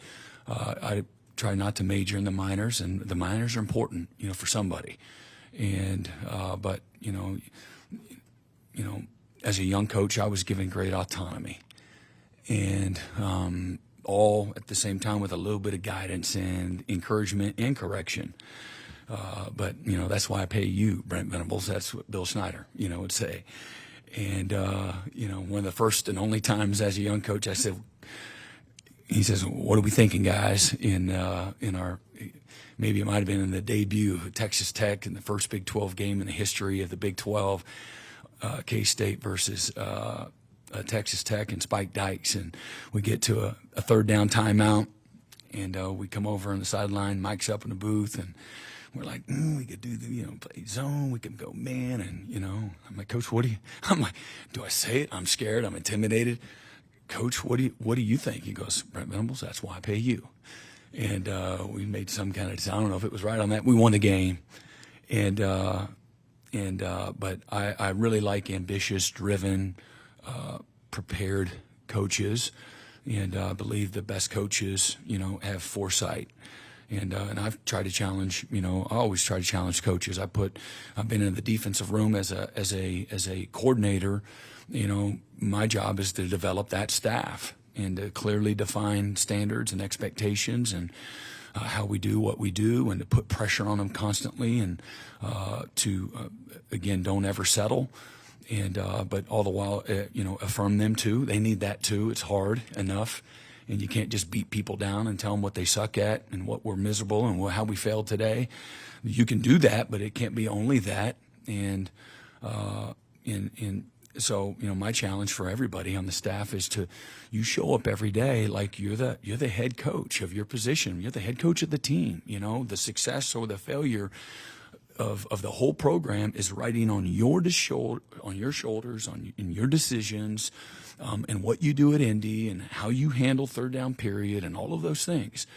I try not to major in the minors, and the minors are important, for somebody. And, but, as a young coach, I was given great autonomy, and, all at the same time with a little bit of guidance and encouragement and correction. But, that's why I pay you, Brent Venables. That's what Bill Snyder, would say. And, one of the first and only times as a young coach, he says, what are we thinking, guys, in our maybe it might have been in the debut of Texas Tech in the first Big 12 game in the history of the Big 12, K-State versus Texas Tech and Spike Dykes, and we get to a third down timeout, and we come over on the sideline. Mike's up in the booth, and we're like, we could do the, play zone. We could go man, and I'm like, Coach, I'm like, do I say it? I'm scared. I'm intimidated. Coach, what do you think? He goes, Brent Venables, that's why I pay you. And we made some kind of, I don't know if it was right on that. We won the game, but I really like ambitious, driven, prepared coaches, and I believe the best coaches, have foresight. And I've tried to challenge, I always try to challenge coaches. I've been in the defensive room as a coordinator. My job is to develop that staff and to clearly define standards and expectations and how we do what we do, and to put pressure on them constantly, and again, don't ever settle. And but all the while, affirm them too. They need that too. It's hard enough. And you can't just beat people down and tell them what they suck at and what we're miserable and how we failed today. You can do that, but it can't be only that. And so, my challenge for everybody on the staff is you show up every day like you're the head coach of your position. You're the head coach of the team. The success or the failure of the whole program is riding on your shoulders, in your decisions, and what you do at Indy and how you handle third down period and all of those things.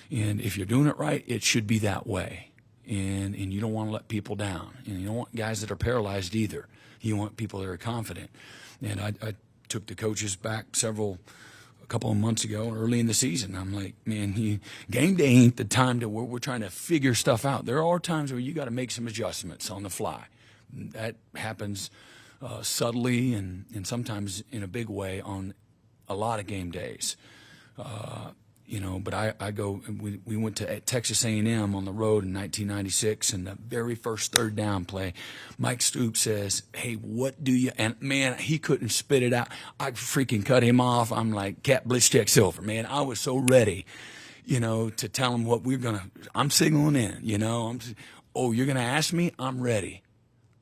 And if you're doing it right, it should be that way. And you don't want to let people down. And you don't want guys that are paralyzed either. You want people that are confident. And I took the coaches back a couple of months ago, early in the season. I'm like, man, game day ain't the time where we're trying to figure stuff out. There are times where you got to make some adjustments on the fly. That happens subtly and sometimes in a big way on a lot of game days. But I go. We went to Texas A&M on the road in 1996, and the very first third down play, Mike Stoops says, "Hey, what do you?" And man, he couldn't spit it out. I freaking cut him off. I'm like, "Cat Blitzcheck Silver, man." I was so ready, to tell him what we're gonna. I'm signaling in, you're gonna ask me? I'm ready.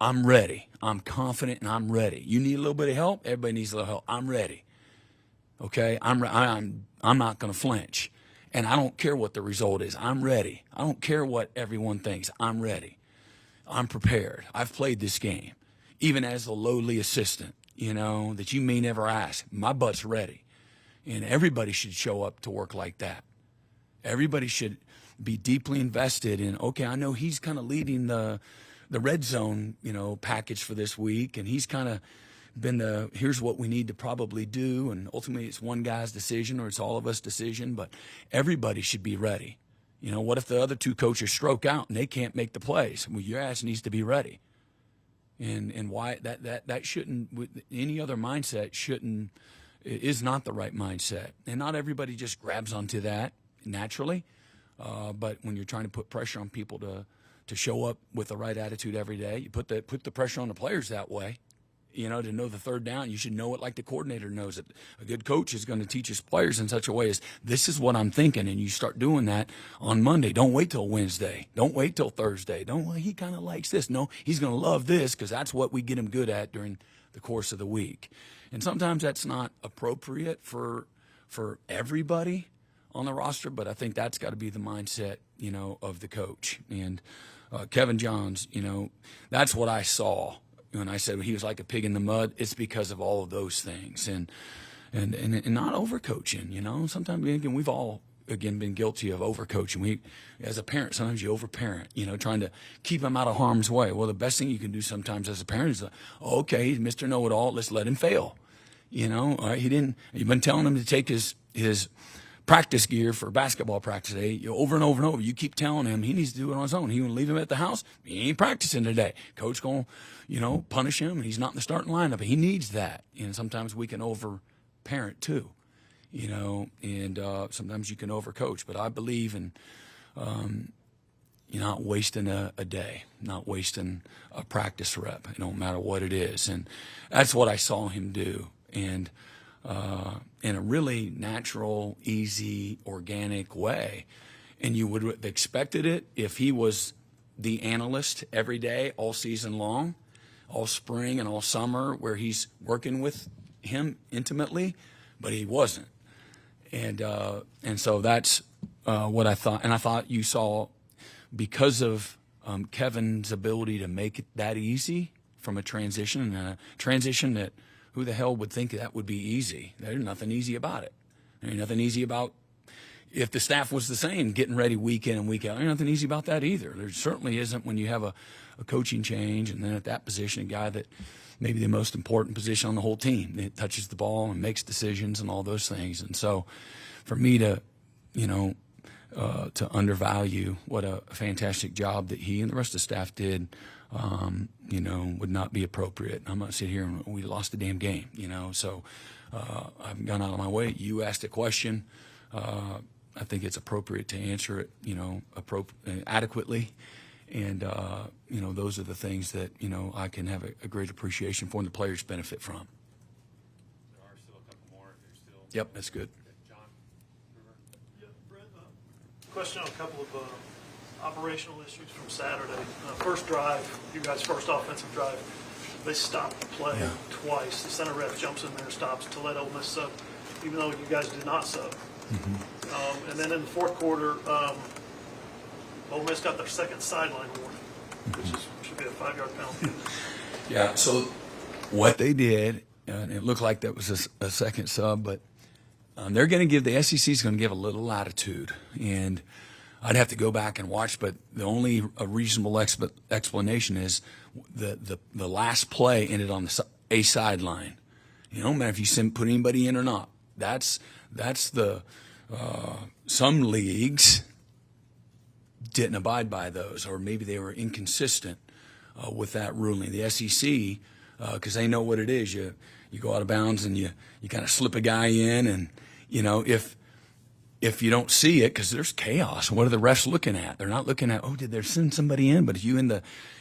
I'm ready. I'm confident and I'm ready. You need a little bit of help. Everybody needs a little help. I'm ready. Okay, I'm not going to flinch, and I don't care what the result is. I'm ready. I don't care what everyone thinks. I'm ready. I'm prepared. I've played this game, even as a lowly assistant. That you may never ask. My butt's ready, and everybody should show up to work like that. Everybody should be deeply invested in. Okay, I know he's kind of leading the red zone, package for this week, and he's kind of been here's what we need to probably do, and ultimately it's one guy's decision or it's all of us' decision, but everybody should be ready. What if the other two coaches stroke out and they can't make the plays? Well, your ass needs to be ready. And why that shouldn't, with any other mindset is not the right mindset. And not everybody just grabs onto that naturally, but when you're trying to put pressure on people to show up with the right attitude every day, you put the pressure on the players that way. To know the third down, you should know it like the coordinator knows it. A good coach is going to teach his players in such a way as, this is what I'm thinking, and you start doing that on Monday. Don't wait till Wednesday. Don't wait till Thursday. He kind of likes this. No, he's going to love this because that's what we get him good at during the course of the week. And sometimes that's not appropriate for everybody on the roster, but I think that's got to be the mindset, of the coach. And Kevin Johns, that's what I saw. When I said he was like a pig in the mud, it's because of all of those things, and not overcoaching. Sometimes we've all been guilty of overcoaching. As a parent, sometimes you overparent. Trying to keep him out of harm's way. Well, the best thing you can do sometimes as a parent is, okay, he's Mr. Know-It-All. Let's let him fail. All right, he didn't. You've been telling him to take his practice gear for basketball practice today, over and over and over. You keep telling him he needs to do it on his own. He want to leave him at the house. He ain't practicing today. Coach going to, punish him, and he's not in the starting lineup. He needs that. And sometimes we can over-parent too, and sometimes you can over-coach. But I believe in not wasting a day, not wasting a practice rep. It don't matter what it is. And that's what I saw him do. And in a really natural, easy, organic way. and you would have expected it if he was the analyst every day, all season long, all spring and all summer, where he's working with him intimately, but he wasn't. And so that's what I thought. And I thought you saw, because of Kevin's ability to make it that easy from a transition, and a transition that who the hell would think that would be easy? There's nothing easy about it. There's nothing easy about, if the staff was the same, getting ready week in and week out. There's nothing easy about that either. There certainly isn't when you have a coaching change, and then at that position, a guy that maybe the most important position on the whole team, that touches the ball and makes decisions and all those things. And so for me to, to undervalue what a fantastic job that he and the rest of the staff did, would not be appropriate. I'm not sitting here and we lost the damn game, So I've gone out of my way. You asked a question. I think it's appropriate to answer it, adequately. And, those are the things that, I can have a great appreciation for and the players benefit from. There are still a couple more. There's still. Yep, that's good. John, River. Yeah, Brent, question on a couple of operational issues from Saturday. First drive, you guys' first offensive drive, they stopped the play twice. The center ref jumps in there, stops to let Ole Miss sub, even though you guys did not sub. Mm-hmm. And then in the fourth quarter, Ole Miss got their second sideline warning, which should be a 5-yard penalty. Yeah, so what they did, and it looked like that was a second sub, but they're going to give, the SEC is going to give a little latitude. And I'd have to go back and watch, but the only reasonable explanation is the last play ended on a sideline. It don't matter if you put anybody in or not. That's the some leagues didn't abide by those, or maybe they were inconsistent with that ruling. The SEC, because they know what it is. You go out of bounds and you kind of slip a guy in, and if you don't see it, because there's chaos. What are the refs looking at? They're not looking at, did they send somebody in? But if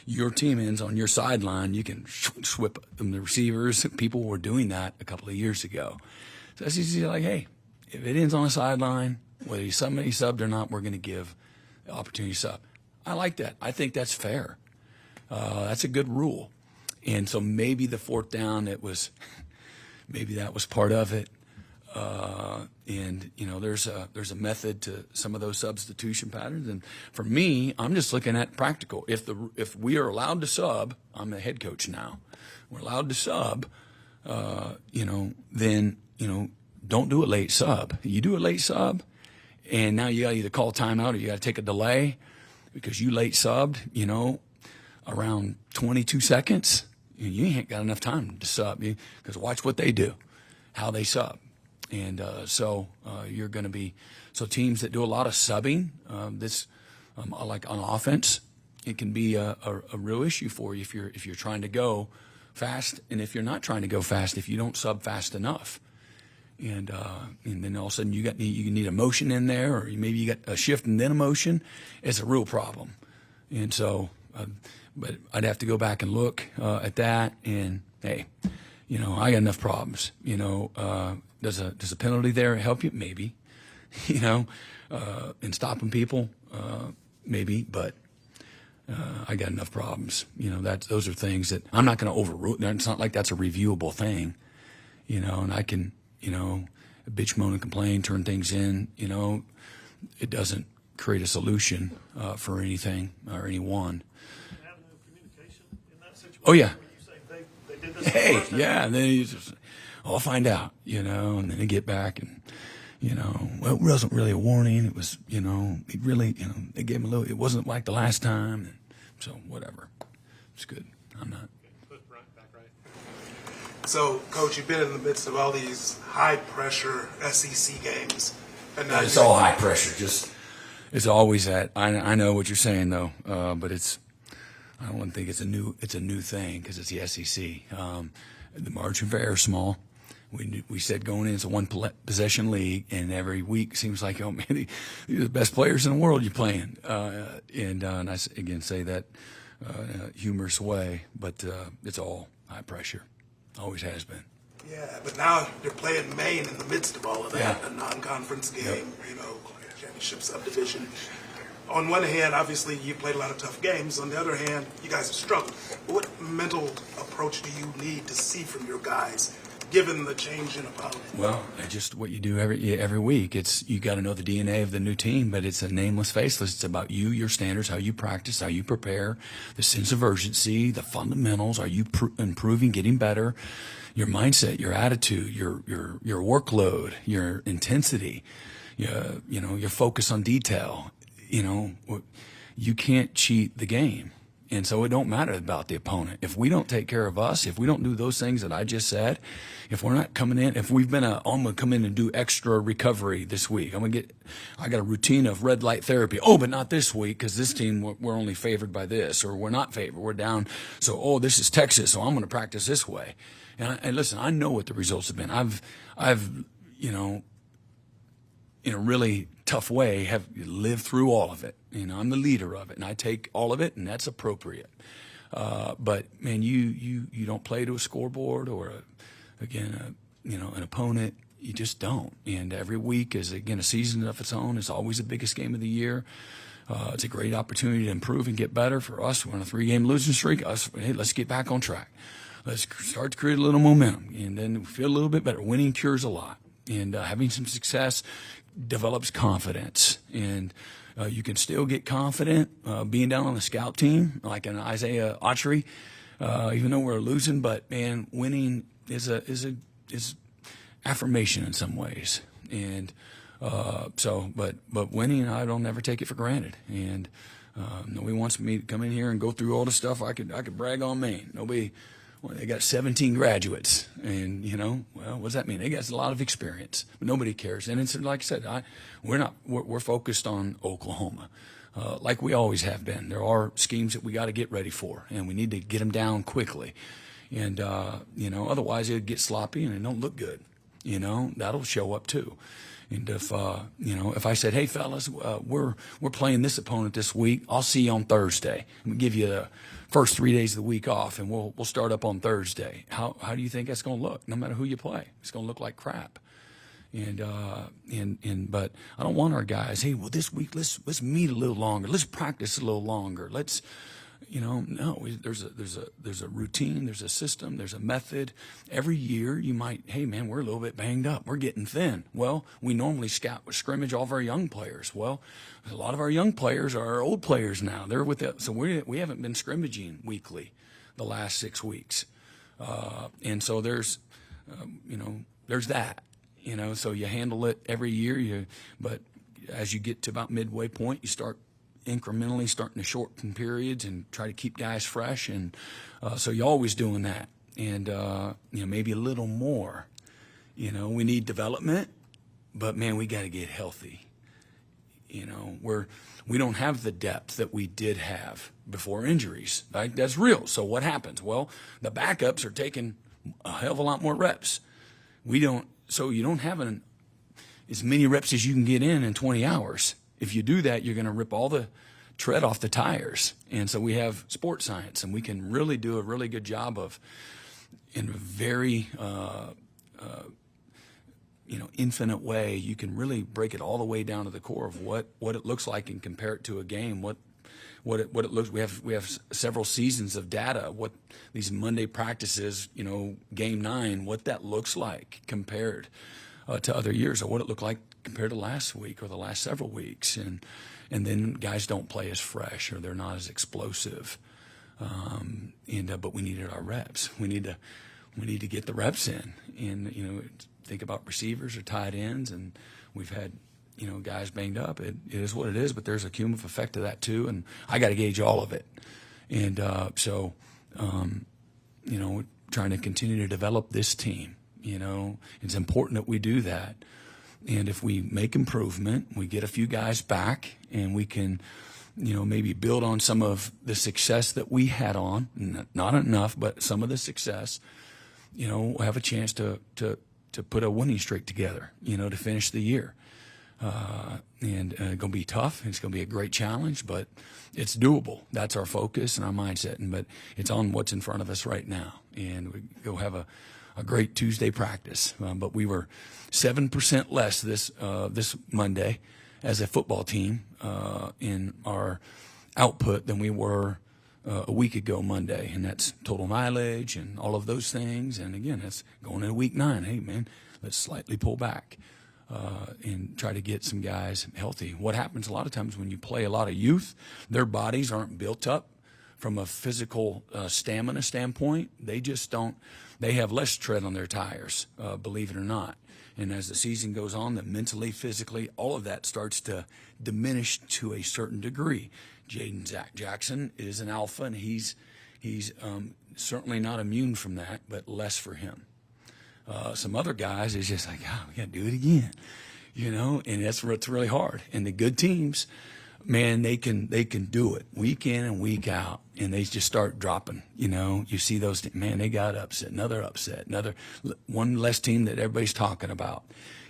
your team ends on your sideline, you can swip them. The receivers, people were doing that a couple of years ago. So SEC's like, hey, if it ends on a sideline, whether somebody subbed or not, we're going to give the opportunity to sub. I like that. I think that's fair. That's a good rule. And so maybe the fourth down, maybe that was part of it. And there's a method to some of those substitution patterns. And for me, I'm just looking at practical. If we are allowed to sub, I'm the head coach now. We're allowed to sub. Then don't do a late sub. You do a late sub, and now you got to either call timeout or you got to take a delay because you late subbed. Around 22 seconds. You ain't got enough time to sub, because watch what they do, how they sub. And so you're going to be – so teams that do a lot of subbing, like on offense, it can be a real issue for you if you're trying to go fast, and if you're not trying to go fast, if you don't sub fast enough. And then all of a sudden you need a motion in there, or maybe you got a shift and then a motion. It's a real problem. And so but I'd have to go back and look at that, and hey, I got enough problems. Does a penalty there help you? Maybe. In stopping people, maybe, but I got enough problems. Those are things that I'm not going to overrule. It's not like that's a reviewable thing, and I can, bitch, moan, and complain, turn things in. It doesn't create a solution for anything or anyone. Avenue of communication in that situation. Oh yeah. Where you say they did this. Hey, yeah, and then you just, I'll find out, and then they get back and, well, it wasn't really a warning. It was, it really, they gave him a little, it wasn't like the last time. And so whatever. It's good. I'm not. Put Brent back right. So, Coach, you've been in the midst of all these high-pressure SEC games. And now It's all high pressure. It's always that. I know what you're saying, though, but I don't think it's a new thing because it's the SEC. The margin for error is small. We said going in, it's a one-possession league, and every week seems like, oh, man, these are the best players in the world you're playing. And I, again, say that in a humorous way, but it's all high pressure. Always has been. Yeah, but now you're playing Maine in the midst of all of that, Yeah. a non-conference game, championship subdivision. On one hand, obviously, you played a lot of tough games. On the other hand, you guys have struggled. What mental approach do you need to see from your guys, given the change in opponent? Well, just what you do every week. It's you got to know the DNA of the new team, but it's a nameless, faceless. It's about you, your standards, how you practice, how you prepare, the sense of urgency, the fundamentals. Are you improving, getting better? Your mindset, your attitude, your workload, your intensity, your focus on detail. You can't cheat the game. And so it don't matter about the opponent. If we don't take care of us, if we don't do those things that I just said, if we're not coming in, if we've been I'm going to come in and do extra recovery this week. I got a routine of red light therapy. Oh, but not this week because this team, we're only favored by this, or we're not favored. We're down. So, this is Texas, so I'm going to practice this way. And listen, I know what the results have been. I've in a really tough way, have lived through all of it. I'm the leader of it, and I take all of it, and that's appropriate. But man, you don't play to a scoreboard or an opponent. You just don't. And every week is again a season of its own. It's always the biggest game of the year. It's a great opportunity to improve and get better for us. We're on a 3-game losing streak. Hey, let's get back on track. Let's start to create a little momentum, and then we feel a little bit better. Winning cures a lot, and having some success develops confidence, and you can still get confident being down on the scout team like an Isaiah Autry, even though we're losing. But man, winning is affirmation in some ways, and but winning, I don't never take it for granted. And nobody wants me to come in here and go through all the stuff. I could brag on Maine. Nobody. Well, they got 17 graduates, and well, what does that mean? They got a lot of experience, but nobody cares. And it's like I said, we're focused on Oklahoma, like we always have been. There are schemes that we got to get ready for, and we need to get them down quickly. And otherwise it'll get sloppy and it don't look good. That'll show up too. And if I said, hey fellas, we're playing this opponent this week, I'll see you on Thursday. We'll give you the first 3 days of the week off, and we'll start up on Thursday. How do you think that's going to look? No matter who you play, it's going to look like crap. But I don't want our guys. Hey, well, this week let's meet a little longer. Let's practice a little longer. Let's. No, there's a routine, there's a system, there's a method. Every year you might, hey man, we're a little bit banged up, we're getting thin. Well, we normally scrimmage all of our young players. Well, a lot of our young players are old players now. They're with it, so we haven't been scrimmaging weekly the last 6 weeks, and so there's that. So you handle it every year. But as you get to about midway point, you start incrementally starting to shorten periods and try to keep guys fresh, and so you're always doing that, and maybe a little more. We need development, but man, we got to get healthy. We don't have the depth that we did have before injuries. Right? That's real. So what happens? Well, the backups are taking a hell of a lot more reps. So you don't have as many reps as you can get in 20 hours. If you do that, you're going to rip all the tread off the tires. And so we have sports science, and we can really do a really good job of, in a very infinite way, you can really break it all the way down to the core of what it looks like and compare it to a game. What it looks. We have several seasons of data. What these Monday practices, game 9, what that looks like compared to other years, or what it looked like compared to last week or the last several weeks, and then guys don't play as fresh or they're not as explosive, but we needed our reps. We need to get the reps in, and think about receivers or tight ends, and we've had guys banged up. It is what it is, but there's a cumulative effect of that too, and I got to gauge all of it, and trying to continue to develop this team. It's important that we do that. And if we make improvement, we get a few guys back, and we can, maybe build on some of the success that we had on, not enough, but some of the success, we'll have a chance to put a winning streak together, to finish the year. And it's going to be tough. It's going to be a great challenge, but it's doable. That's our focus and our mindset. But it's on what's in front of us right now. And we go have a great Tuesday practice, but we were 7% less this Monday, as a football team in our output than we were a week ago Monday, and that's total mileage and all of those things. And again, that's going into week 9. Hey, man, let's slightly pull back and try to get some guys healthy. What happens a lot of times when you play a lot of youth, their bodies aren't built up from a physical stamina standpoint. They just don't. They have less tread on their tires, believe it or not. And as the season goes on, that mentally, physically, all of that starts to diminish to a certain degree. Jaden Jackson is an alpha, and he's certainly not immune from that, but less for him. Some other guys is just like, oh, we got to do it again, and that's what's really hard. And the good teams, man, they can do it week in and week out, and they just start dropping. You see those, man, they got upset, another one less team that everybody's talking about.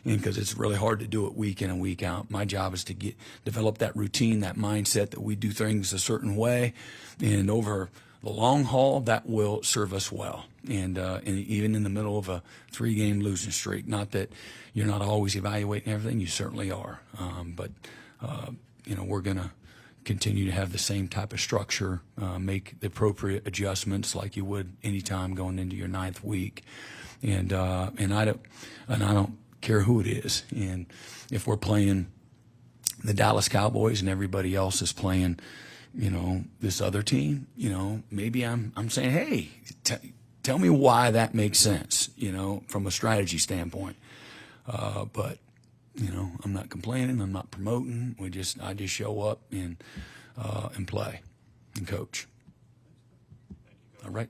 And because it's really hard to do it week in and week out. My job is to develop that routine, that mindset that we do things a certain way, and over the long haul, that will serve us well. And even in the middle of a 3-game losing streak, not that you're not always evaluating everything, you certainly are. But we're going to continue to have the same type of structure, make the appropriate adjustments like you would any time going into your 9th week. And I don't care who it is. And if we're playing the Dallas Cowboys and everybody else is playing, this other team, maybe I'm saying, hey, tell me why that makes sense, from a strategy standpoint. But I'm not complaining. I'm not promoting. I just show up and play and coach. All right.